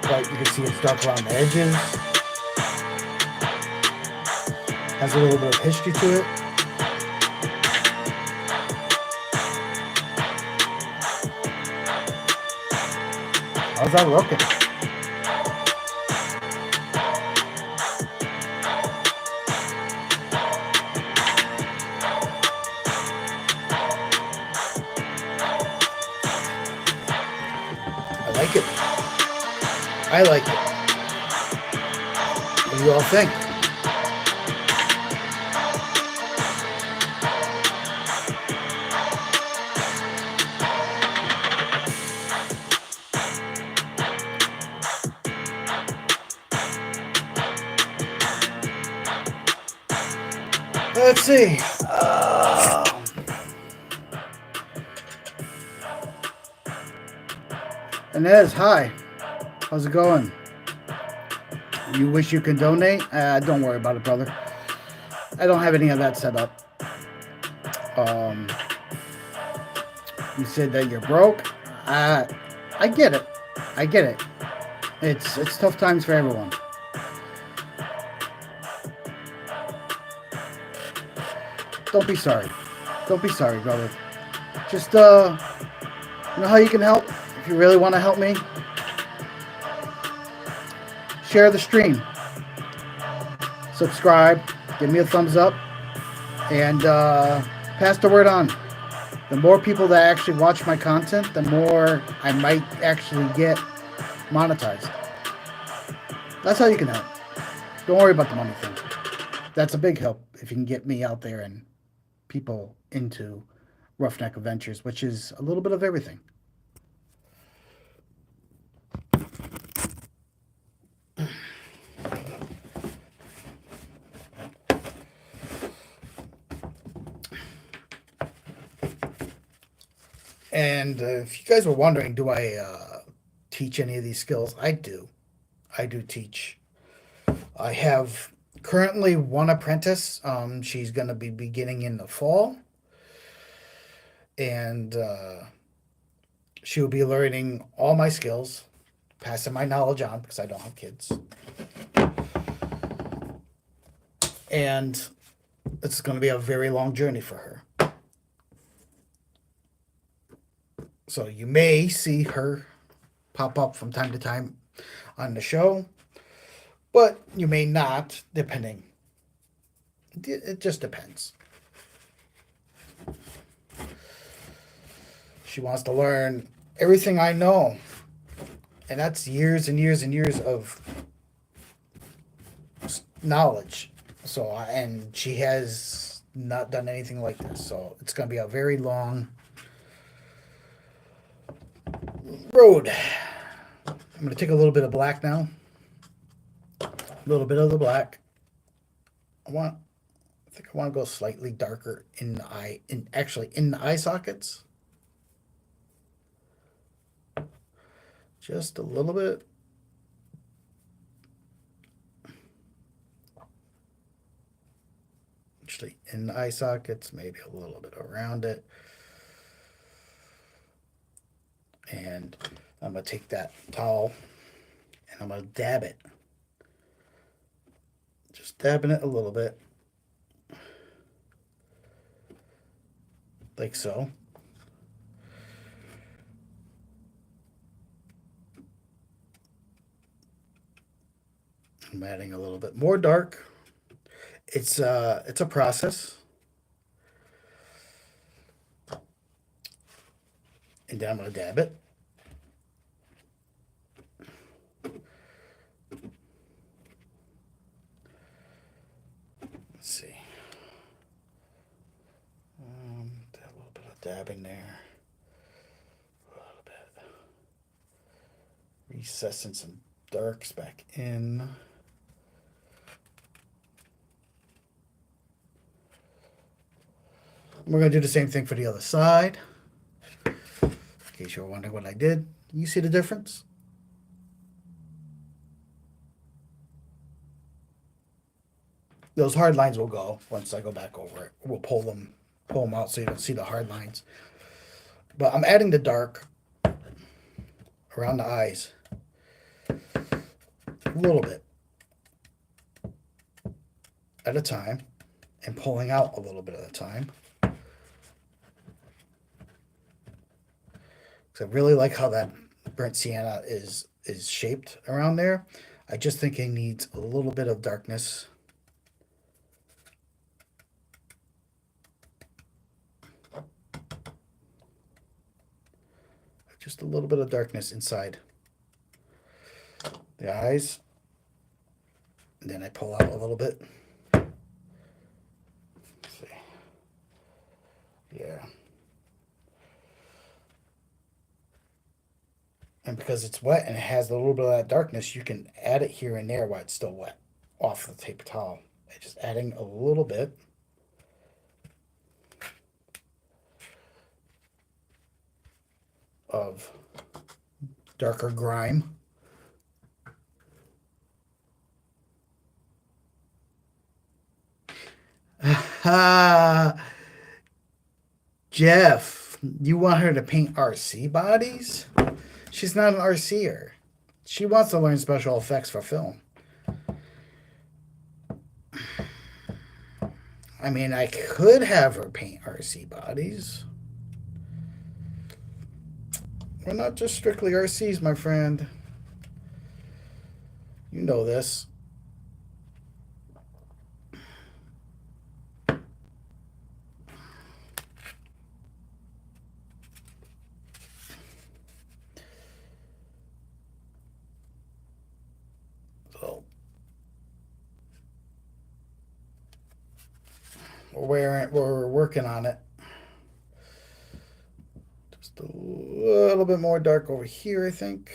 But you can see it's dark around the edges. Has a little bit of history to it. How's that looking? I like it. I like it. What do you all think? Let's see. Inez, hi. How's it going? You wish you could donate? Don't worry about it, brother. I don't have any of that set up. You said that you're broke. I get it. I get it. It's tough times for everyone. Don't be sorry. Don't be sorry, brother. Just, you know how you can help? If you really want to help me, share the stream. Subscribe. Give me a thumbs up. And pass the word on. The more people that actually watch my content, the more I might actually get monetized. That's how you can help. Don't worry about the money thing. That's a big help if you can get me out there and people into Roughneck Adventures, which is a little bit of everything. And if you guys were wondering, do I teach any of these skills? I do. I do teach. I have currently one apprentice. She's going to be beginning in the fall, and she will be learning all my skills, passing my knowledge on because I don't have kids. And it's going to be a very long journey for her. So you may see her pop up from time to time on the show, but you may not, depending. It just depends. She wants to learn everything I know, and that's years and years and years of knowledge. So, and she has not done anything like this. So it's going to be a very long road. I'm going to take a little bit of black now. A little bit of the black. I think I want to go slightly darker in the eye, in the eye sockets. Just a little bit. Actually, in the eye sockets, maybe a little bit around it. And I'm going to take that towel and I'm going to dab it. Just dabbing it a little bit. Like so. I'm adding a little bit more dark. It's a process. And then I'm going to dab it. Let's see. A little bit of dabbing there. A little bit. Recessing some darks back in. We're going to do the same thing for the other side. In case you're wondering what I did. You see the difference? Those hard lines will go once I go back over it. We'll pull them out so you don't see the hard lines. But I'm adding the dark around the eyes. A little bit at a time and pulling out a little bit at a time. Because I really like how that burnt sienna is shaped around there. I just think it needs a little bit of darkness. Just a little bit of darkness inside the eyes. And then I pull out a little bit. Let's see. Yeah. And because it's wet and it has a little bit of that darkness, you can add it here and there while it's still wet off the paper towel. Just adding a little bit. Of darker grime. Jeff, you want her to paint RC bodies? She's not an RCer. She wants to learn special effects for film. I mean, I could have her paint RC bodies. We're not just strictly RCs, my friend. You know this. So, we're working on it. Just a little bit more dark over here, I think.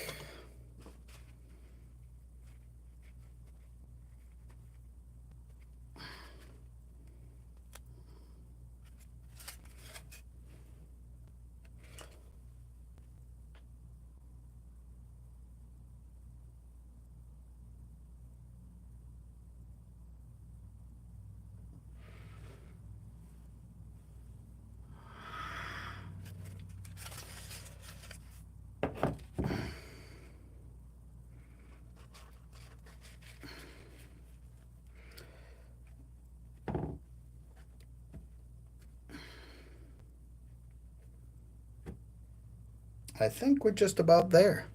I think we're just about there.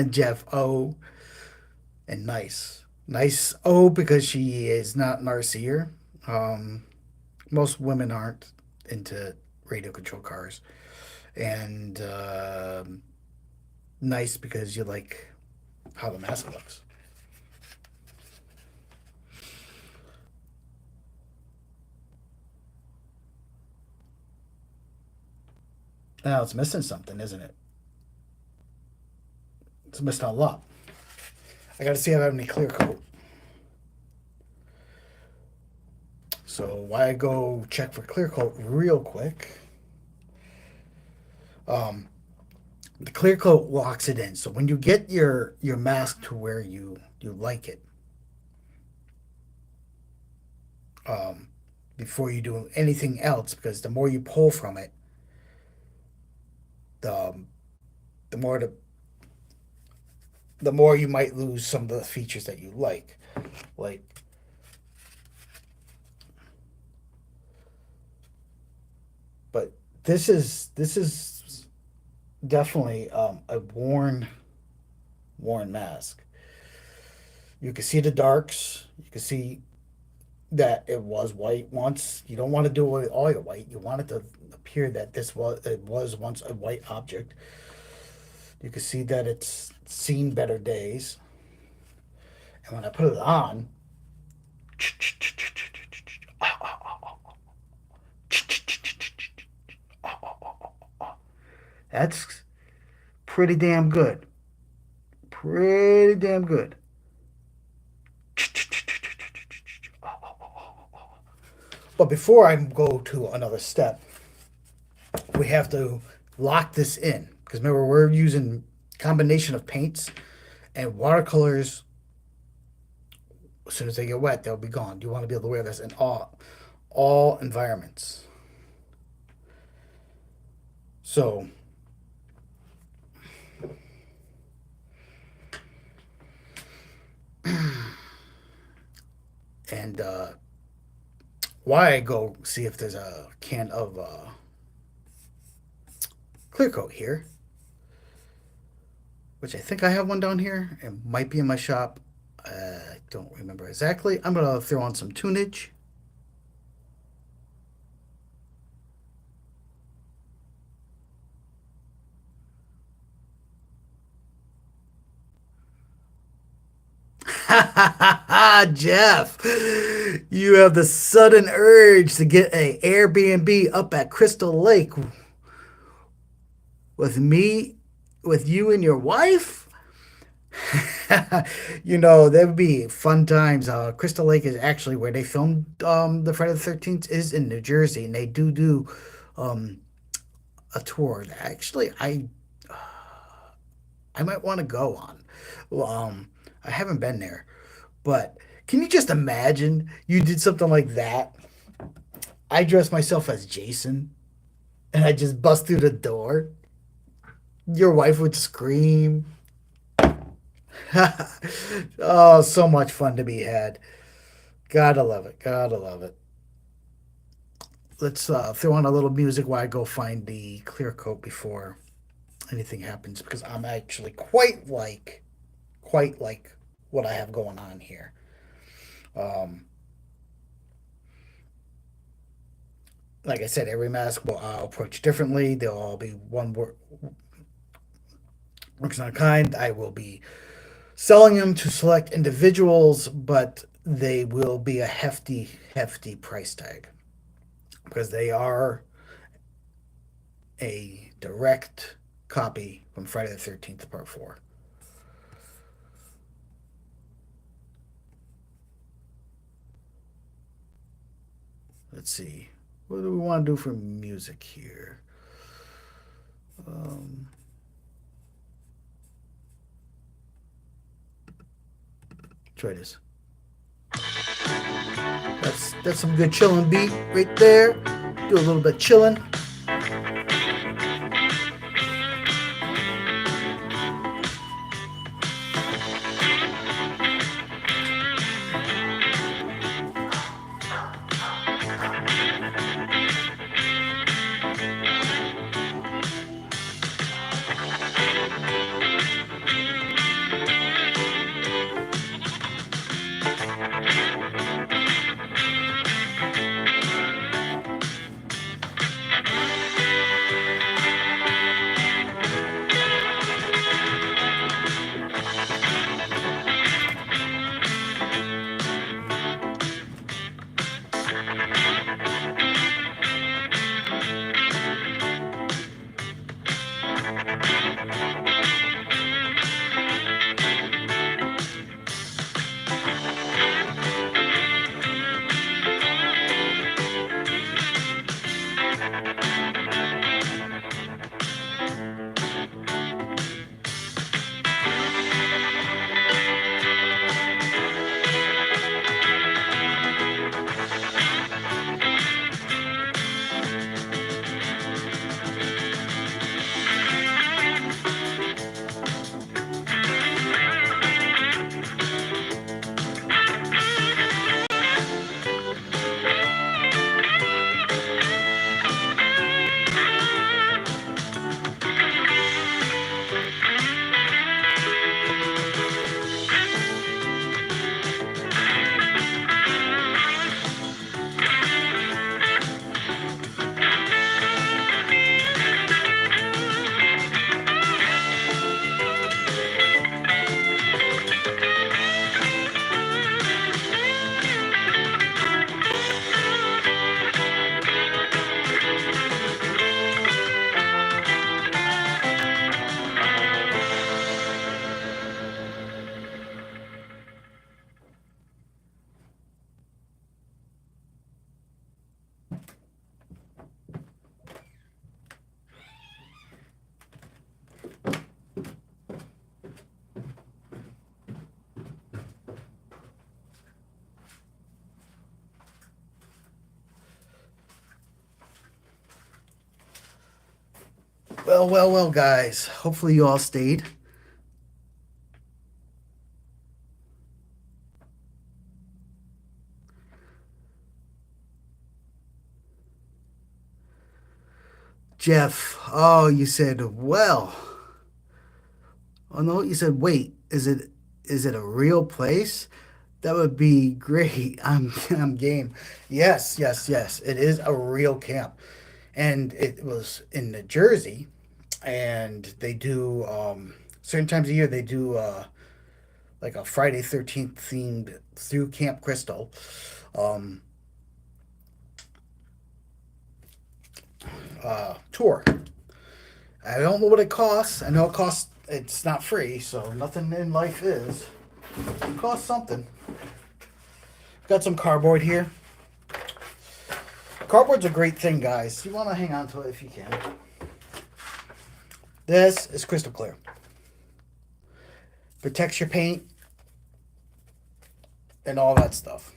Jeff O and nice O because she is not Narcier. Um, most women aren't into radio control cars, and nice because you like how the mask looks. Now it's missing something, isn't it? It's missing a lot. I got to see if I have any clear coat. So why I go check for clear coat real quick. Um, the clear coat locks it in. So when you get your mask to where you like it, um, before you do anything else, because the more you pull from it, the the more the more you might lose some of the features that you like. Like, but this is definitely a worn mask. You can see the darks. You can see that it was white once. You don't want to do it with all your white. You want it to appear that it was once a white object. You can see that it's seen better days. And when I put it on, that's pretty damn good. Pretty damn good. But before I go to another step, we have to lock this in because remember we're using combination of paints and watercolors. As soon as they get wet, they'll be gone. You want to be able to wear this in all environments. So, and why I go see if there's a can of clear coat here, which I think I have one down here. It might be in my shop. I don't remember exactly. I'm gonna throw on some tunage. Jeff, you have the sudden urge to get a Airbnb up at Crystal Lake with me, with you and your wife. That would be fun times. Crystal Lake is actually where they filmed the Friday the 13th is in New Jersey, and they do um, a tour. That actually, I might want to go on. Well, I haven't been there, but can you just imagine you did something like that? I dress myself as Jason, and I just bust through the door. Your wife would scream. Oh, so much fun to be had. Gotta love it. Gotta love it. Let's throw on a little music while I go find the clear coat before anything happens because I'm actually quite like what I have going on here. Um, like I said, every mask will approach differently. They'll all be one word. Works on kind. I will be selling them to select individuals, but they will be a hefty, hefty price tag because they are a direct copy from Friday the 13th, Part 4. Let's see. What do we want to do for music here? Um, Try this. That's some good chilling beat right there. Do a little bit of chilling. Well, well, well, guys. Hopefully you all stayed. Jeff, oh, you said, well. Oh no, you said, wait, is it a real place? That would be great. I'm game. Yes, yes, yes. It is a real camp. And it was in New Jersey, and they do certain times of year they do like a Friday 13th themed through Camp Crystal tour. I don't know what it costs. I know it costs. It's not free, so nothing in life is. It costs something. Got some cardboard here. Cardboard's a great thing, guys. You want to hang on to it if you can. This is crystal clear. Protects your paint and all that stuff.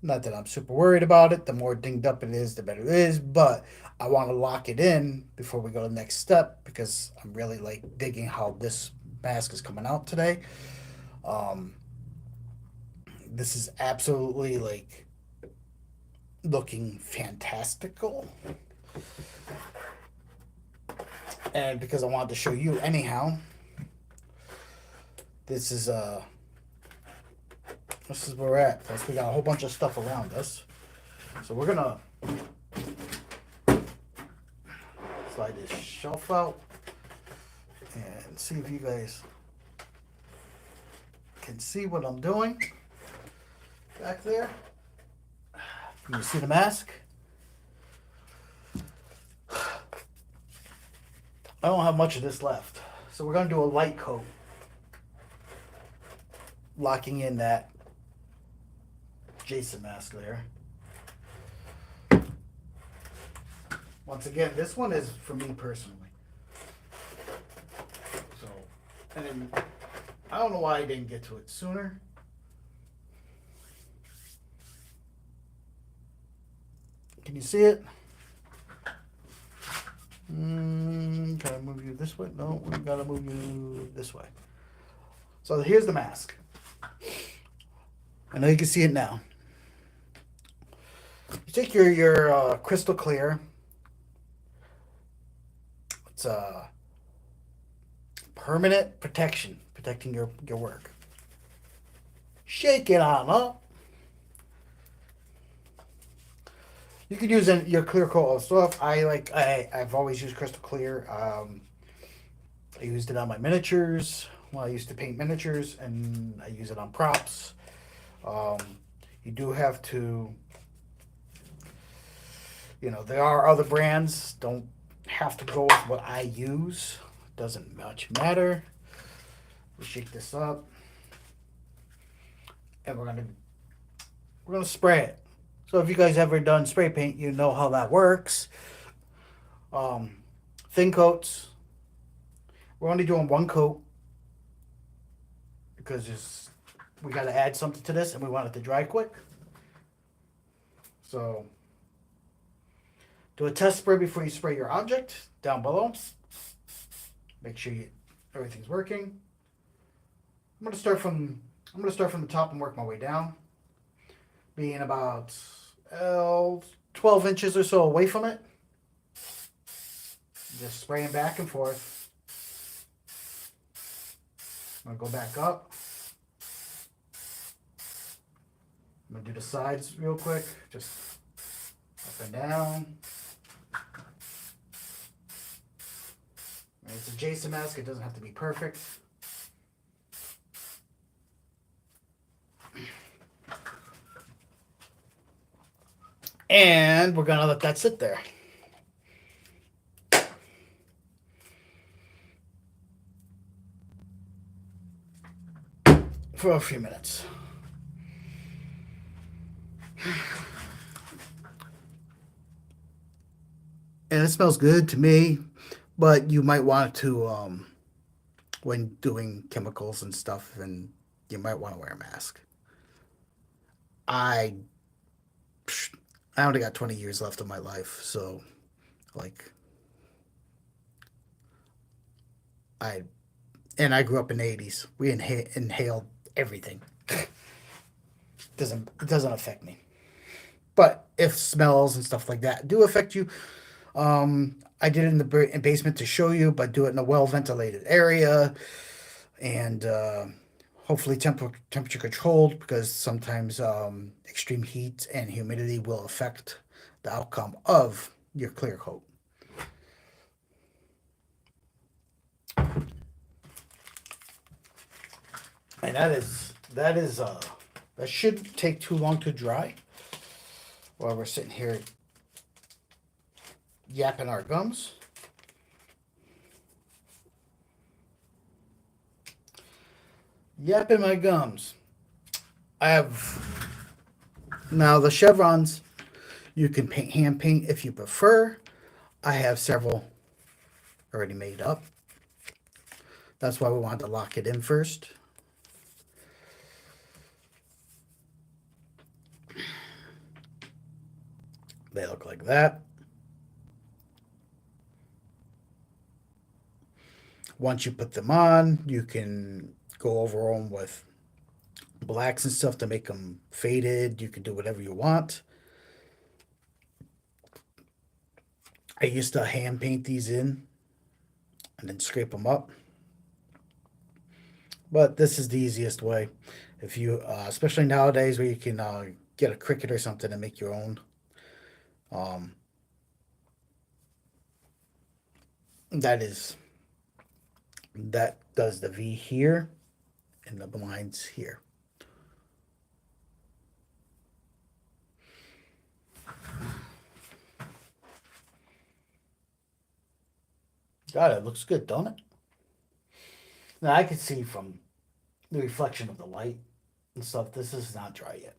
Not that I'm super worried about it. The more dinged up it is, the better it is. But I want to lock it in before we go to the next step because I'm really like digging how this mask is coming out today. Um, this is absolutely like looking fantastical. And because I wanted to show you anyhow, this is this is where we're at. Plus we got a whole bunch of stuff around us. So we're gonna slide this shelf out. and see if you guys can see what I'm doing back there. Can you see the mask? I don't have much of this left. So we're going to do a light coat, locking in that Jason mask there. Once again, this one is for me personally. So, and then, I don't know why I didn't get to it sooner. Can you see it? Can I move you this way? No, we gotta move you this way. So here's the mask. I know you can see it now. You take your crystal clear. It's permanent protection, protecting your work. Shake it on up. You could use your clear coat stuff. I've always used crystal clear. I used it on my miniatures. Well, I used to paint miniatures, and I use it on props. You do have to, there are other brands. Don't have to go with what I use. Doesn't much matter. We shake this up, and we're gonna spray it. So if you guys ever done spray paint, you know how that works. Thin coats. We're only doing one coat because we got to add something to this, and we want it to dry quick. So do a test spray before you spray your object down below. Make sure everything's working. I'm gonna start from the top and work my way down, being about 12 inches or so away from it. Just spraying back and forth. I'm gonna go back up. I'm gonna do the sides real quick, just up and down. And it's a Jason mask, it doesn't have to be perfect. And we're gonna let that sit there. For a few minutes. And it smells good to me, but you might want to, when doing chemicals and stuff, and you might want to wear a mask. I only got 20 years left of my life, so like I grew up in the 80s. We inhaled everything. It doesn't affect me. But if smells and stuff like that do affect you, I did it in the basement to show you, but do it in a well ventilated area, and hopefully temperature controlled, because sometimes extreme heat and humidity will affect the outcome of your clear coat. And that shouldn't take too long to dry while we're sitting here yapping our gums. Yapping my gums. I have now the chevrons. You can hand paint if you prefer. I have several already made up. That's why we wanted to lock it in first. They look like that. Once you put them on, you can go over them with blacks and stuff to make them faded. You can do whatever you want. I used to hand paint these in and then scrape them up. But this is the easiest way. If you, especially nowadays where you can get a Cricut or something and make your own. That is That does the V here and the blinds here. God, it looks good, don't it? Now I can see from the reflection of the light and stuff, this is not dry yet.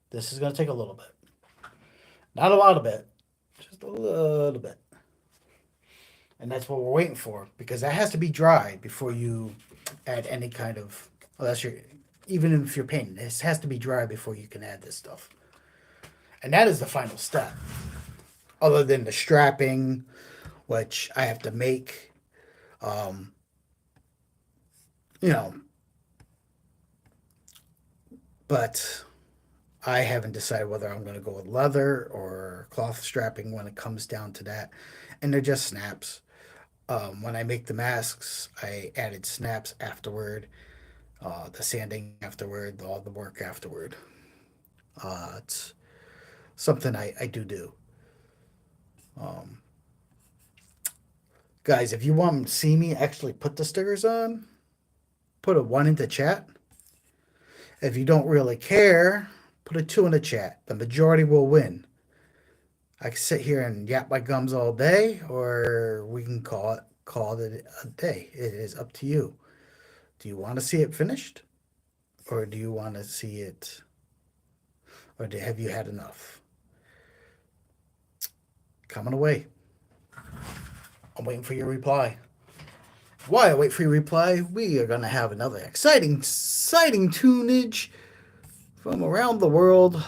This is going to take a little bit. Not a lot of bit, just a little bit. And that's what we're waiting for because that has to be dry before you add any kind of, unless you're, even if you're painting, this has to be dry before you can add this stuff. And that is the final step. Other than the strapping, which I have to make, um, you know, but I haven't decided whether I'm going to go with leather or cloth strapping when it comes down to that. And they're just snaps. When I make the masks, I added snaps afterward, the sanding afterward, all the work afterward. It's something I do. Um, Guys, if you want to see me actually put the stickers on, put a 1 into chat. If you don't really care, put a 2 in the chat. The majority will win. I can sit here and yap my gums all day, or we can call it a day. It is up to you. Do you want to see it finished, or do you want to see it, or have you had enough? Coming away. I'm waiting for your reply. While I wait for your reply, we are going to have another exciting tunage from around the world.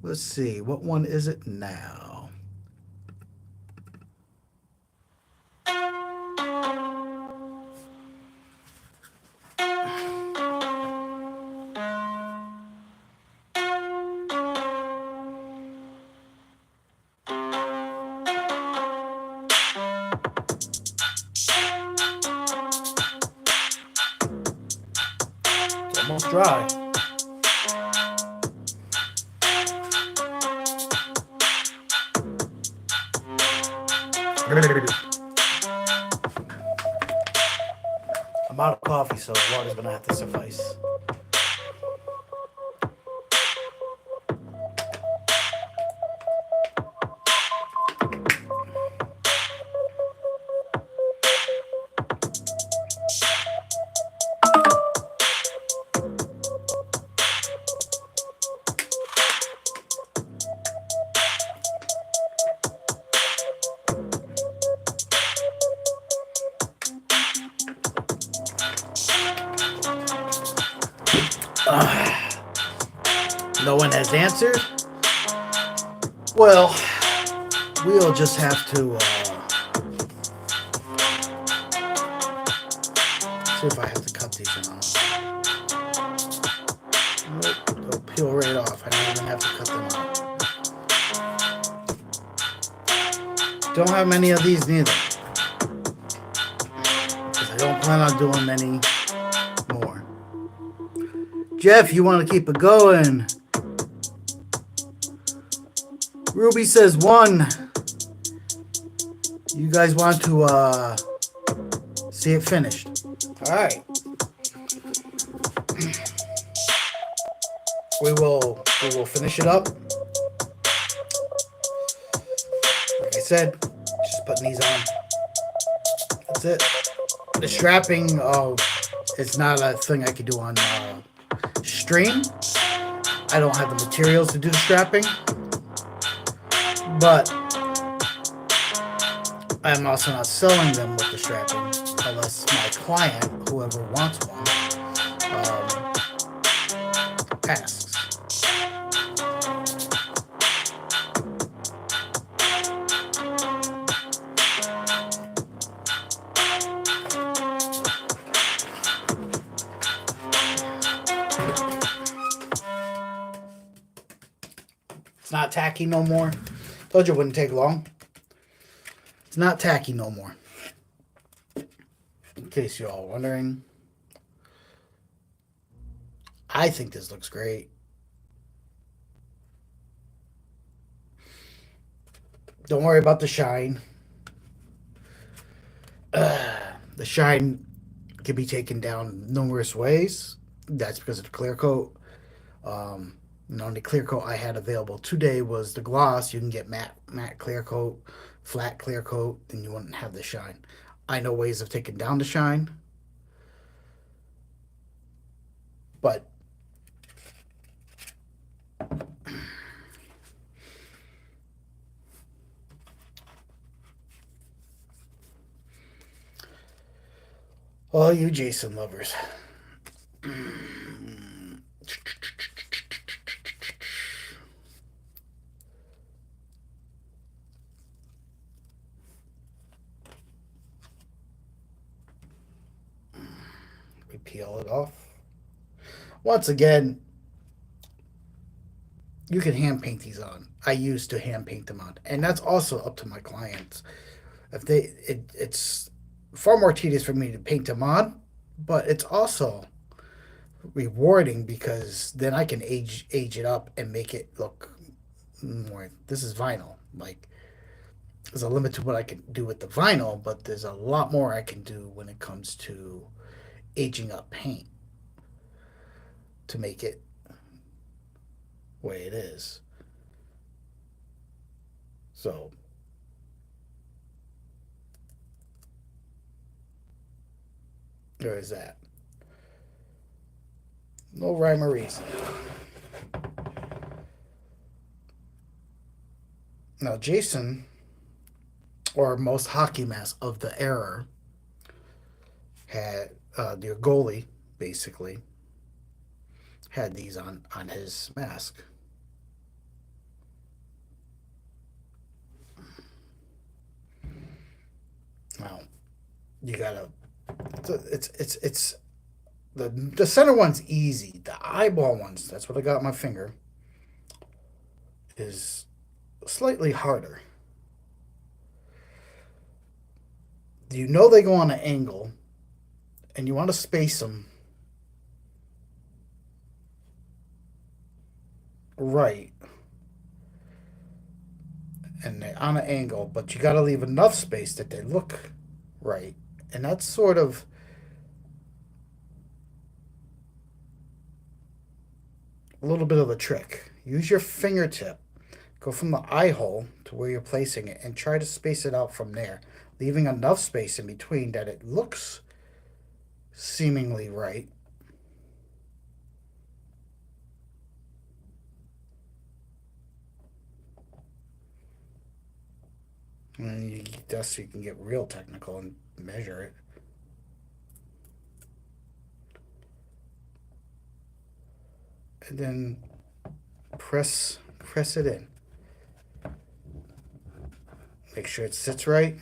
Let's see, what one is it now? It's almost dry. I'm out of coffee, so water's gonna have to suffice. No one has answered. Well, we'll just have to see if I have to cut these or not. Nope, they'll peel right off. I don't even have to cut them out. Don't have many of these neither, because I don't plan on doing many more. Jeff, you want to keep it going? Ruby says 1. You guys want to see it finished? All right. We will finish it up. Like I said, just putting these on. That's it. The strapping, it's not a thing I could do on stream. I don't have the materials to do the strapping. But I'm also not selling them with the strapping unless my client, whoever wants one, asks. It's not tacky no more. Told you it wouldn't take long. It's not tacky no more. In case you're all wondering. I think this looks great. Don't worry about the shine. The shine can be taken down numerous ways. That's because of the clear coat. Um, the clear coat I had available today was the gloss. You can get matte clear coat, flat clear coat, and you wouldn't have the shine. I know ways of taking down the shine, but all you Jason lovers, we peel it off. Once again, you can hand paint these on. I used to hand paint them on, and that's also up to my clients. If it's far more tedious for me to paint them on, but it's also rewarding because then I can age it up and make it look more. This is vinyl. Like there's a limit to what I can do with the vinyl, but there's a lot more I can do when it comes to aging up paint to make it the way it is. So there is that. No rhyme or reason. Now Jason, or most hockey masks of the era, had the goalie basically had these on his mask. Now you gotta. It's the center one's easy. The eyeball ones, that's what I got on my finger, is slightly harder. You know they go on an angle, and you want to space them right, and they're on an angle, but you got to leave enough space that they look right, and that's sort of a little bit of a trick. Use your fingertip. Go from the eye hole to where you're placing it and try to space it out from there, leaving enough space in between that it looks seemingly right. And thus you can get real technical and measure it. And then press it in. Make sure it sits right.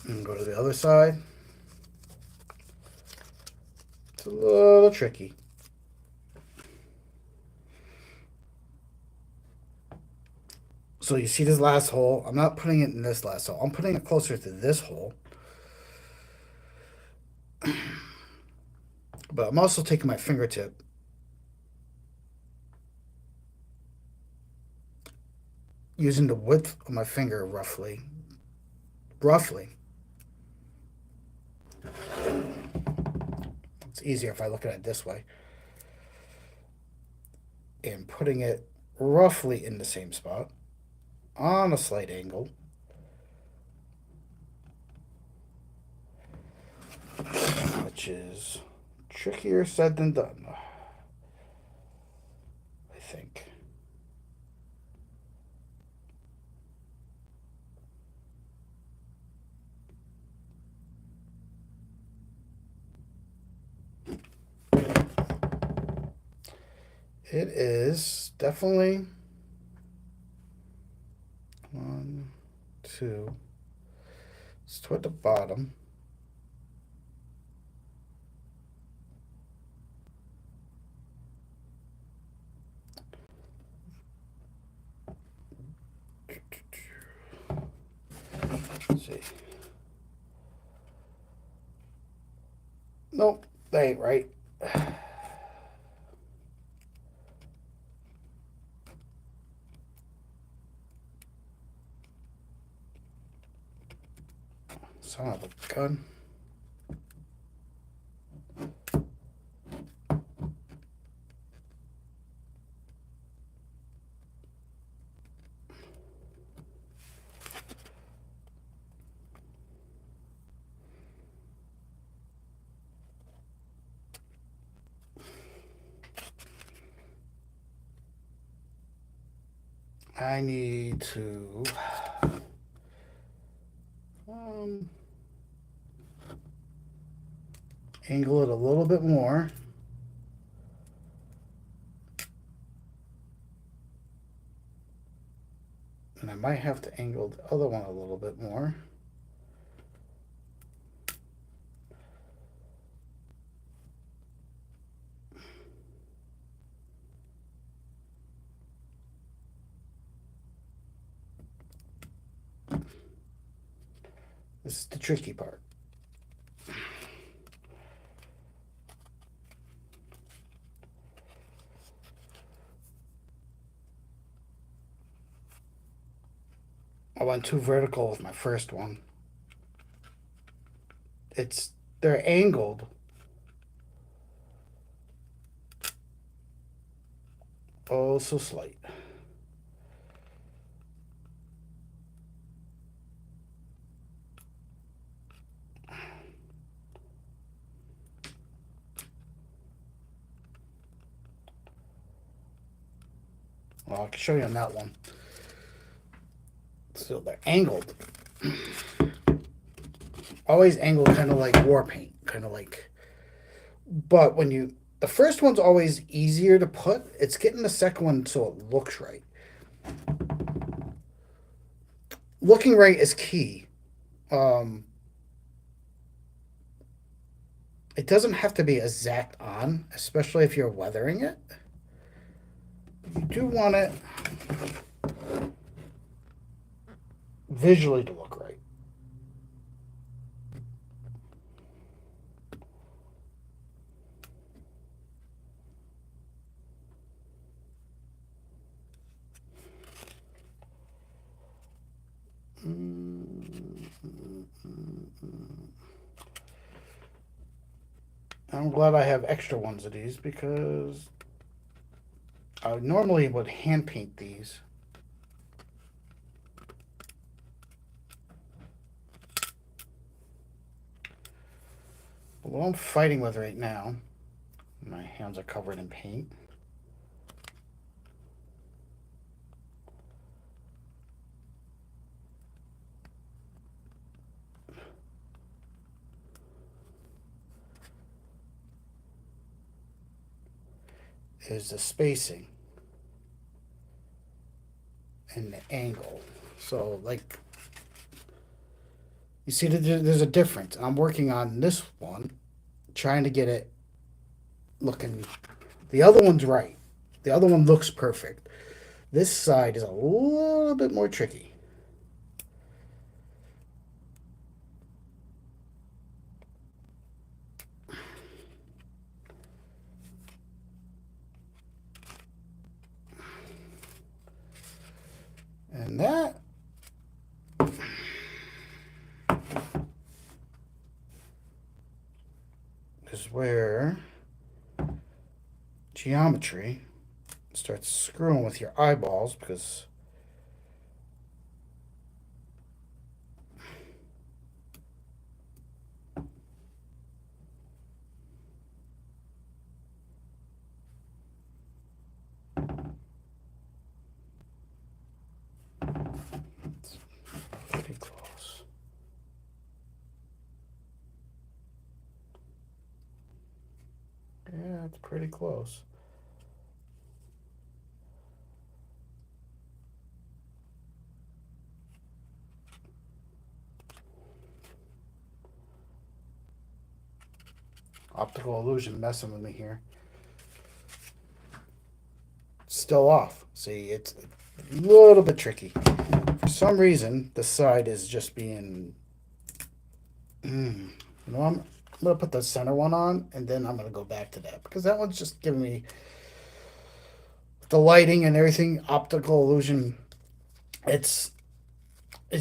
And go to the other side. It's a little tricky. So you see this last hole? I'm not putting it in this last hole. I'm putting it closer to this hole. But I'm also taking my fingertip, using the width of my finger roughly. Roughly. It's easier if I look at it this way. And putting it roughly in the same spot on a slight angle. Which is trickier said than done, I think. It is definitely one, two. It's toward the bottom. Let's see. Nope, that ain't right. Son of a gun. I need to um, angle it a little bit more. And I might have to angle the other one a little bit more. This is the tricky part. I went too vertical with my first one. They're angled. Oh, so slight. Well, I can show you on that one. So they're angled. Always angled kind of like war paint. Kind of like. But the first one's always easier to put. It's getting the second one so it looks right. Looking right is key. It doesn't have to be exact on, especially if you're weathering it. You do want it visually to look right. I'm glad I have extra ones of these because I normally would hand paint these. But what I'm fighting with right now, my hands are covered in paint. Is the spacing and the angle. So, like, you see, there's a difference. I'm working on this one, trying to get it looking. The other one's right. The other one looks perfect. This side is a little bit more tricky. And that is where geometry starts screwing with your eyeballs because it's pretty close. Yeah, it's pretty close. Optical illusion messing with me here. Still off. See, it's a little bit tricky. For some reason, the side is just being. You know, I'm gonna put the center one on, and then I'm gonna go back to that because that one's just giving me the lighting and everything. Optical illusion. It's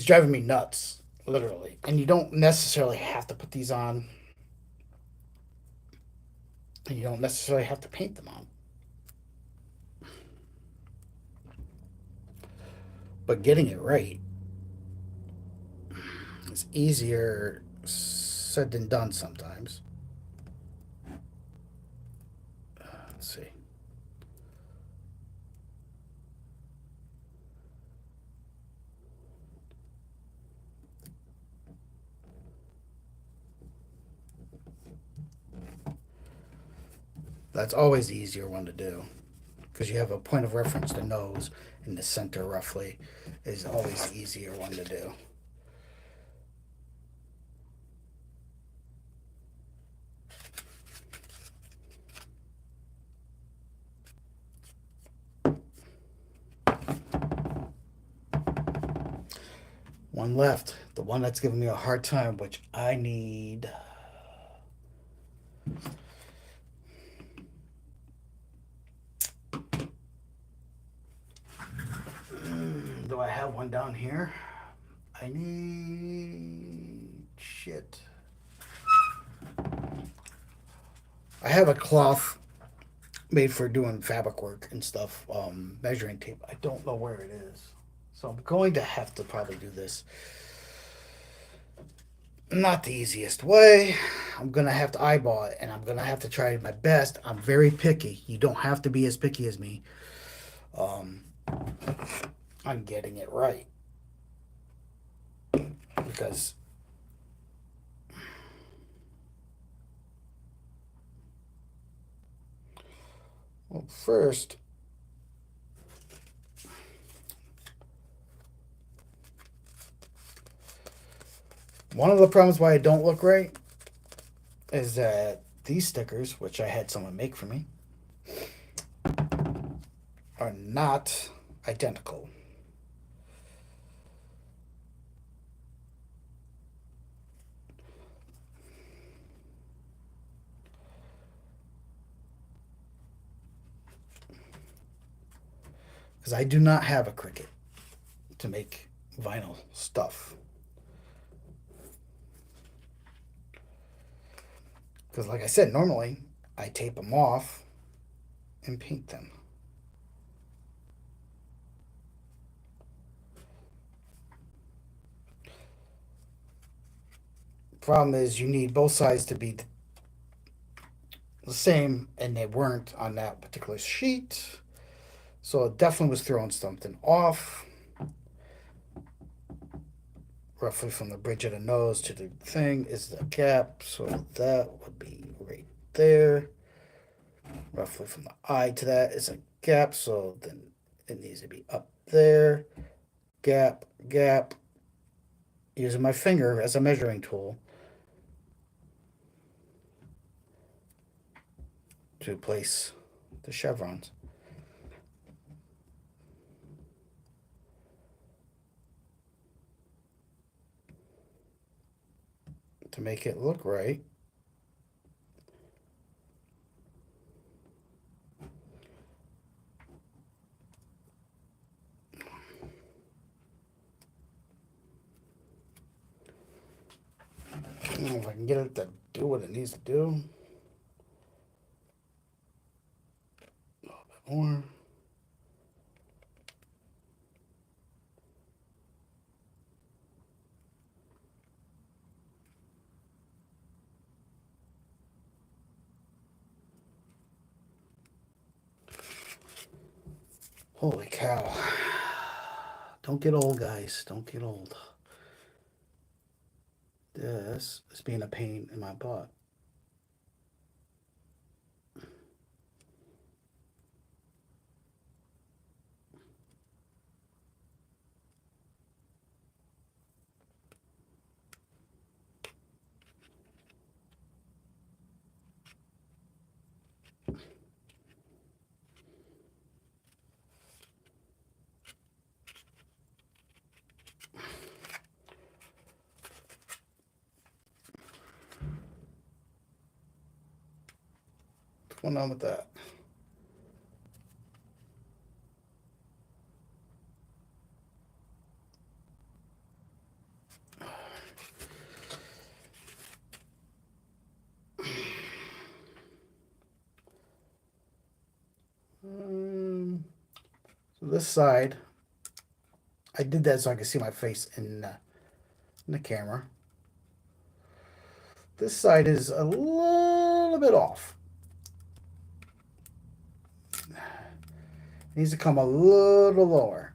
driving me nuts. literally. And you don't necessarily have to put these on, and you don't necessarily have to paint them on. But getting it right is easier said than done sometimes. Let's see. That's always the easier one to do because you have a point of reference, the nose, and the center roughly is always the easier one to do. One left, the one that's giving me a hard time, which I need. Do I have one down here? I need shit. I have a cloth made for doing fabric work and stuff, measuring tape. I don't know where it is. So I'm going to have to probably do this. Not the easiest way. I'm going to have to eyeball it and I'm going to have to try my best. I'm very picky. You don't have to be as picky as me. Um, I'm getting it right. Because well, first, one of the problems why I don't look right is that these stickers, which I had someone make for me, are not identical. Because I do not have a Cricut to make vinyl stuff. Because, like I said, normally I tape them off and paint them. Problem is, you need both sides to be the same, and they weren't on that particular sheet. So it definitely was throwing something off. Roughly from the bridge of the nose to the thing is the gap, so that would be right there. Roughly from the eye to that is a gap, so then it needs to be up there. Gap, gap. Using my finger as a measuring tool to place the chevrons. To make it look right. I don't know if I can get it to do what it needs to do. A little bit more. Holy cow. Don't get old, guys. Don't get old. This is being a pain in my butt. What's going on with that? this side, I did that so I could see my face in the camera. This side is a little bit off. It needs to come a little lower.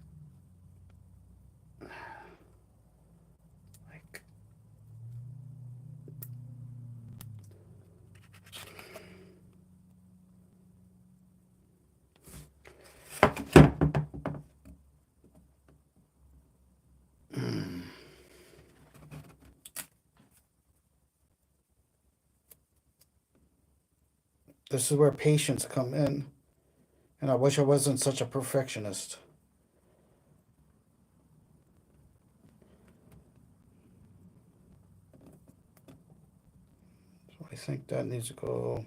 Like, this is where patience come in. And I wish I wasn't such a perfectionist. So I think that needs to go.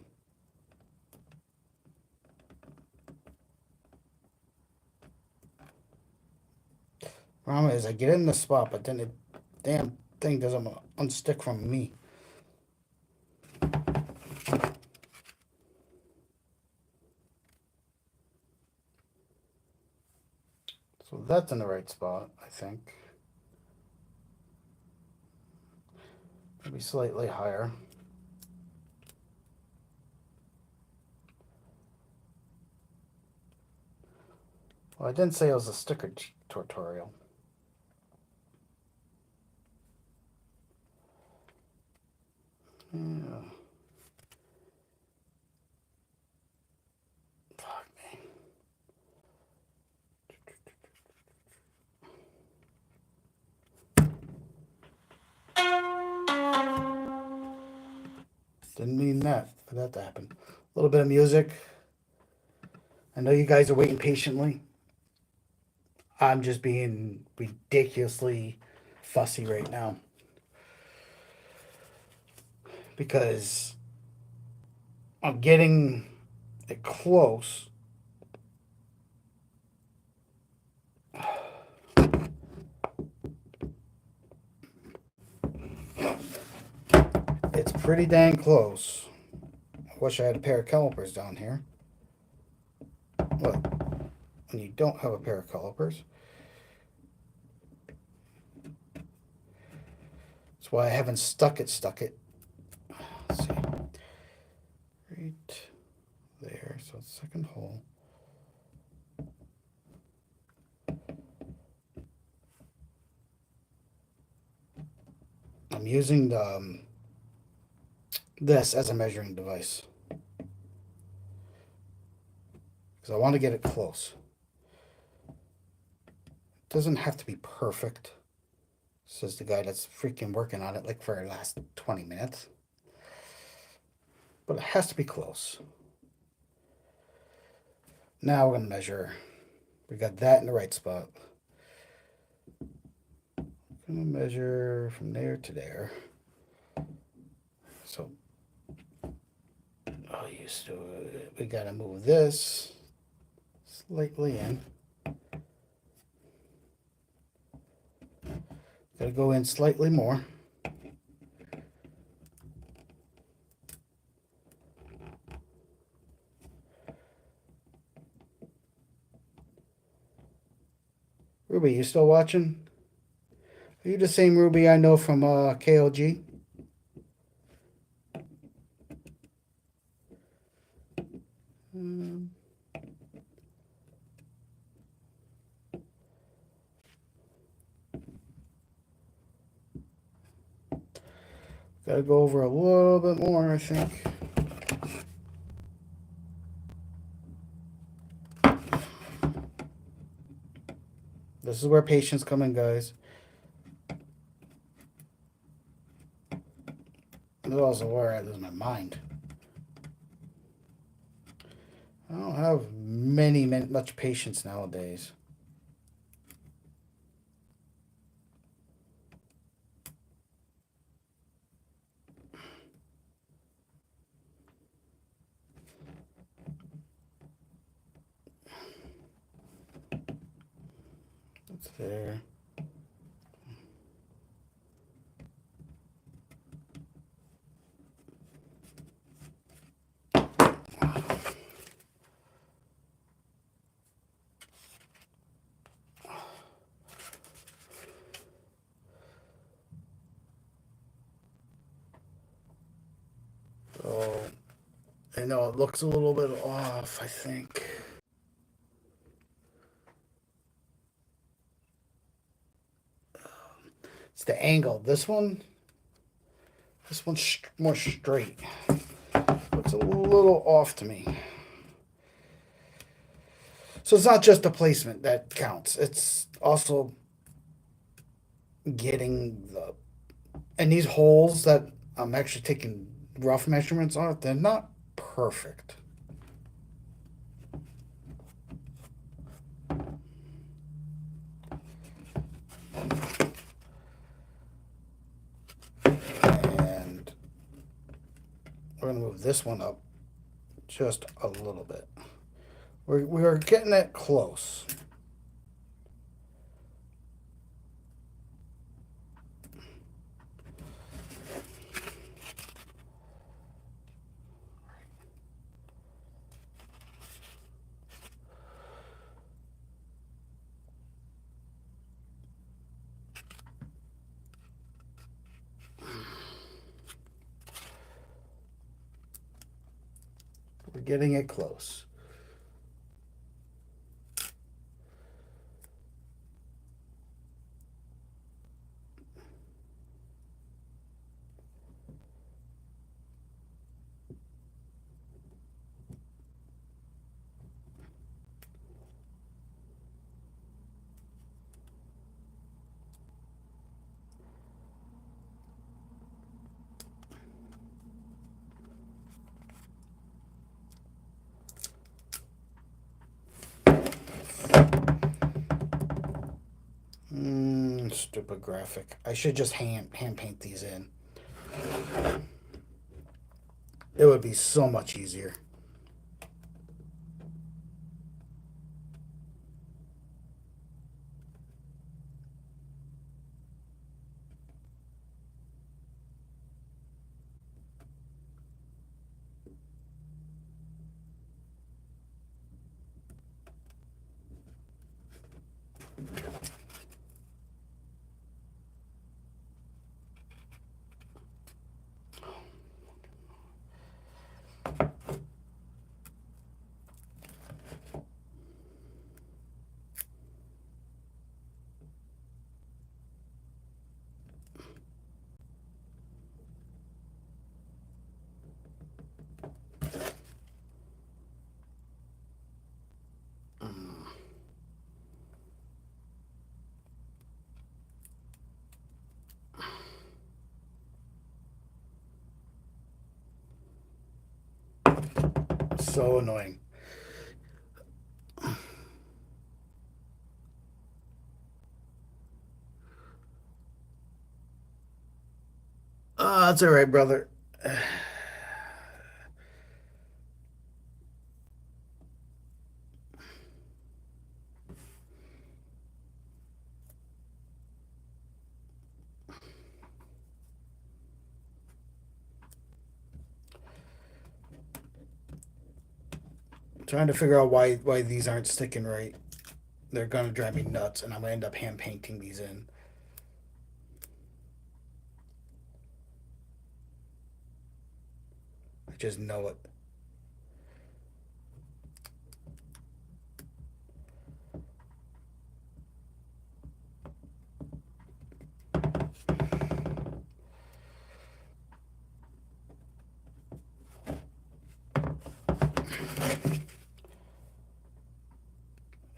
Problem is, I get in the spot, but then the damn thing doesn't unstick from me. So that's in the right spot, I think. Maybe slightly higher. Well, I didn't say it was a sticker tutorial. Yeah. Fuck me. Didn't mean that for that to happen. A little bit of music. I know you guys are waiting patiently. I'm just being ridiculously fussy right now. Because I'm getting it close. It's pretty dang close. I wish I had a pair of calipers down here. Look, when you don't have a pair of calipers, that's why I haven't stuck it. Let's see. Right there, so it's second hole. I'm using this as a measuring device because I want to get it close. It doesn't have to be perfect, says the guy that's freaking working on it like for the last 20 minutes. But it has to be close. Now we're going to measure. We got that in the right spot. I'm going to measure from there to there. So, we got to move this slightly in. Got to go in slightly more. Ruby, you still watching? Are you the same Ruby I know from KLG? Gotta go over a little bit more, I think. This is where patience comes in, guys. This is also where I lose my mind. I don't have much patience nowadays. That's there. I know it looks a little bit off, I think. It's the angle. This one's more straight. Looks a little off to me. So it's not just the placement that counts. It's also getting the, and these holes that I'm actually taking rough measurements on, they're not perfect. And we're going to move this one up just a little bit. We're getting it close. We're getting it close. Stupid graphic. I should just hand paint these in. It would be so much easier. So annoying. That's all right, brother. Trying to figure out why these aren't sticking right. They're gonna drive me nuts, and I'm gonna end up hand painting these in. I just know it.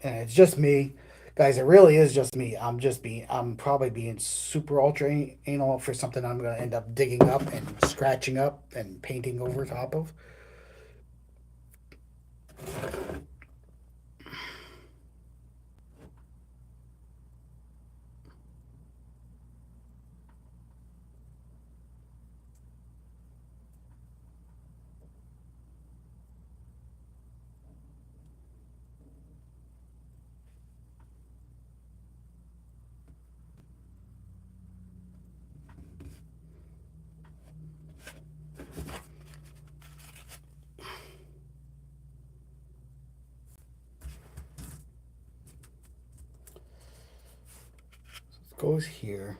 And it's just me, guys. It really is just me. I'm probably being super ultra anal for something I'm gonna end up digging up and scratching up and painting over top of. It goes here.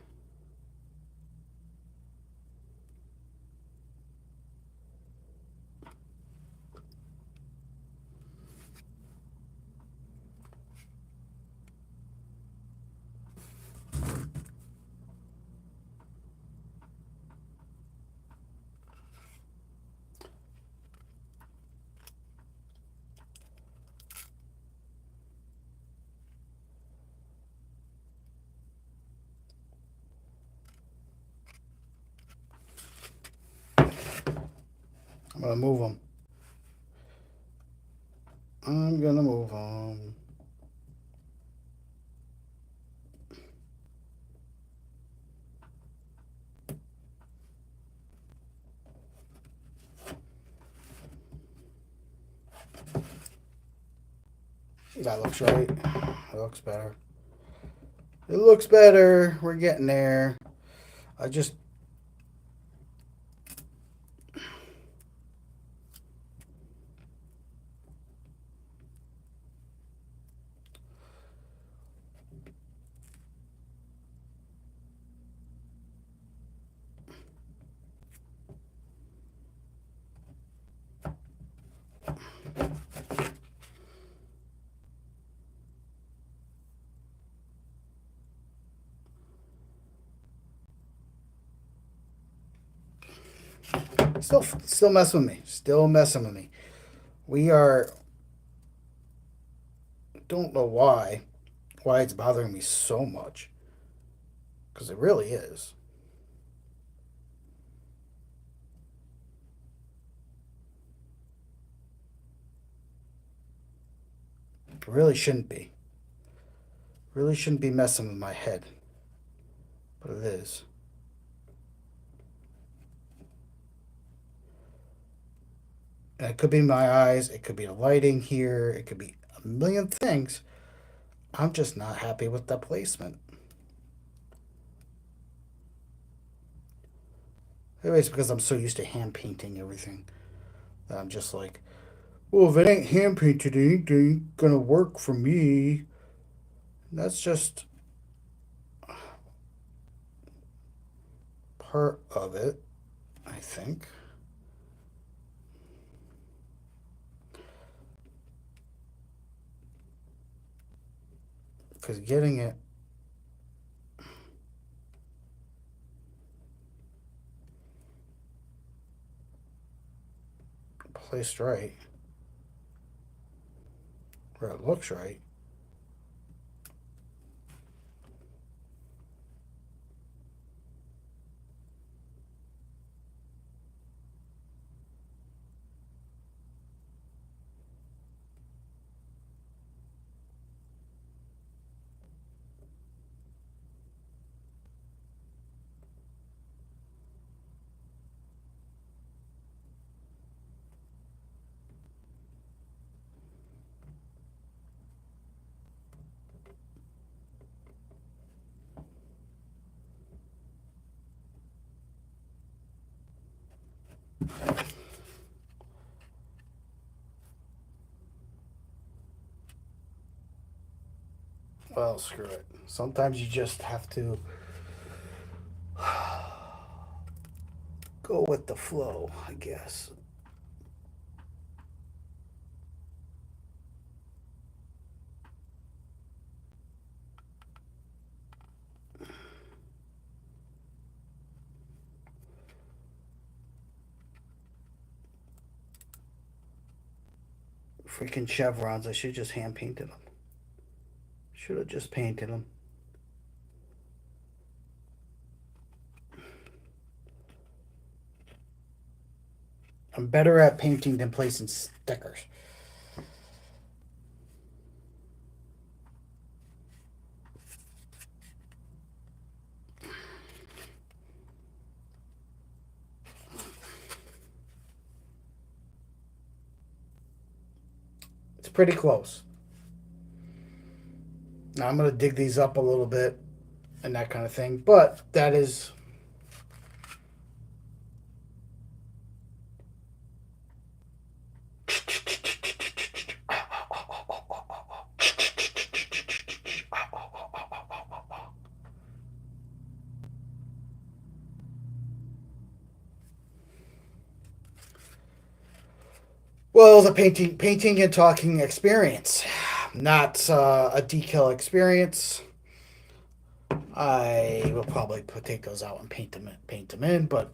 gonna move them. I'm gonna move them. That looks right. It looks better. It looks better. We're getting there. I just still messing with me. Still messing with me. We are don't know why it's bothering me so much. Because it really is. It really shouldn't be. Really shouldn't be messing with my head. But it is. And it could be my eyes, it could be the lighting here, it could be a million things. I'm just not happy with the placement. Maybe it's because I'm so used to hand painting everything that I'm just like, well, if it ain't hand painted, it ain't gonna work for me. That's just part of it, I think. Because getting it placed right, where it looks right, well, screw it. Sometimes you just have to go with the flow, I guess. Freaking chevrons. I should have just hand painted them. Should have just painted them. I'm better at painting than placing stickers. It's pretty close. Now I'm going to dig these up a little bit and that kind of thing. But that is. Well, it was a painting and talking experience, not a decal experience. I will probably take those out and paint them in, but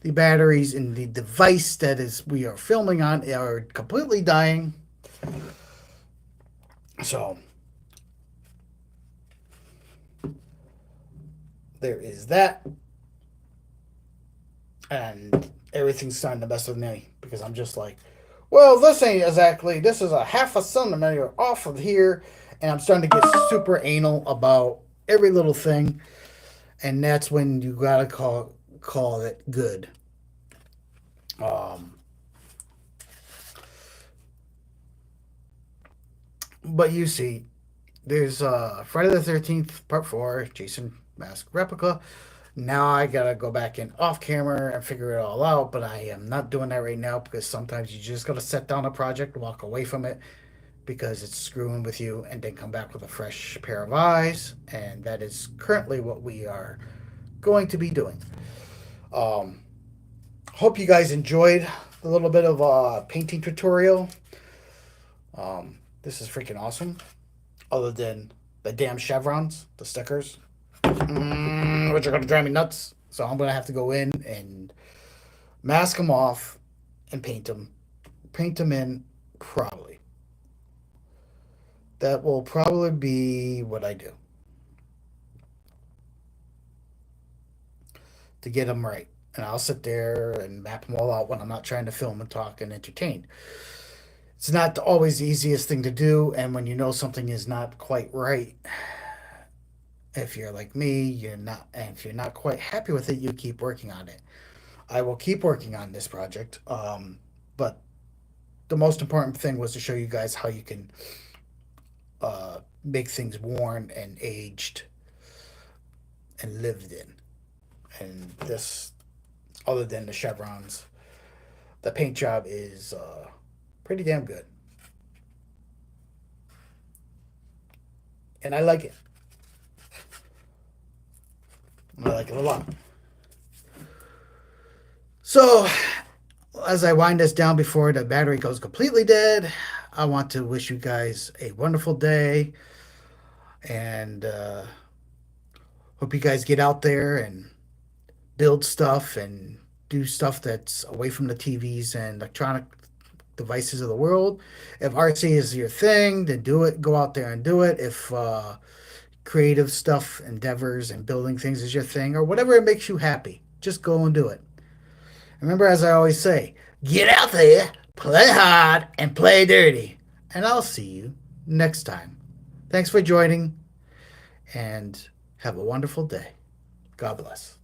the batteries in the device that is we are filming on are completely dying. So there is that. And everything's starting to mess with me because I'm just like, well, this ain't exactly. This is a half a centimeter off of here, and I'm starting to get super anal about every little thing, and that's when you gotta call it good. Um, but you see, there's Friday the 13th Part 4, Jason Mask Replica. Now I gotta go back in off camera and figure it all out, but I am not doing that right now because sometimes you just gotta set down a project, walk away from it because it's screwing with you, and then come back with a fresh pair of eyes. And that is currently what we are going to be doing. Um, Hope you guys enjoyed the little bit of painting tutorial. This is freaking awesome. Other than the damn chevrons, the stickers, which are gonna drive me nuts. So I'm gonna have to go in and mask them off and paint them in properly. That will probably be what I do to get them right. And I'll sit there and map them all out when I'm not trying to film and talk and entertain. It's not always the easiest thing to do, and when you know something is not quite right, if you're like me, you're not, and if you're not quite happy with it, you keep working on it. I will keep working on this project, but the most important thing was to show you guys how you can make things worn and aged and lived in. And this, other than the chevrons, the paint job is pretty damn good, and I like it. I like it a lot. So, as I wind this down before the battery goes completely dead, I want to wish you guys a wonderful day, and hope you guys get out there and build stuff and do stuff that's away from the TVs and electronic devices of the world. If RC is your thing, then do it. Go out there and do it. If creative stuff, endeavors, and building things is your thing, or whatever it makes you happy, just go and do it. Remember, as I always say, get out there, play hard, and play dirty. And I'll see you next time. Thanks for joining, and have a wonderful day. God bless.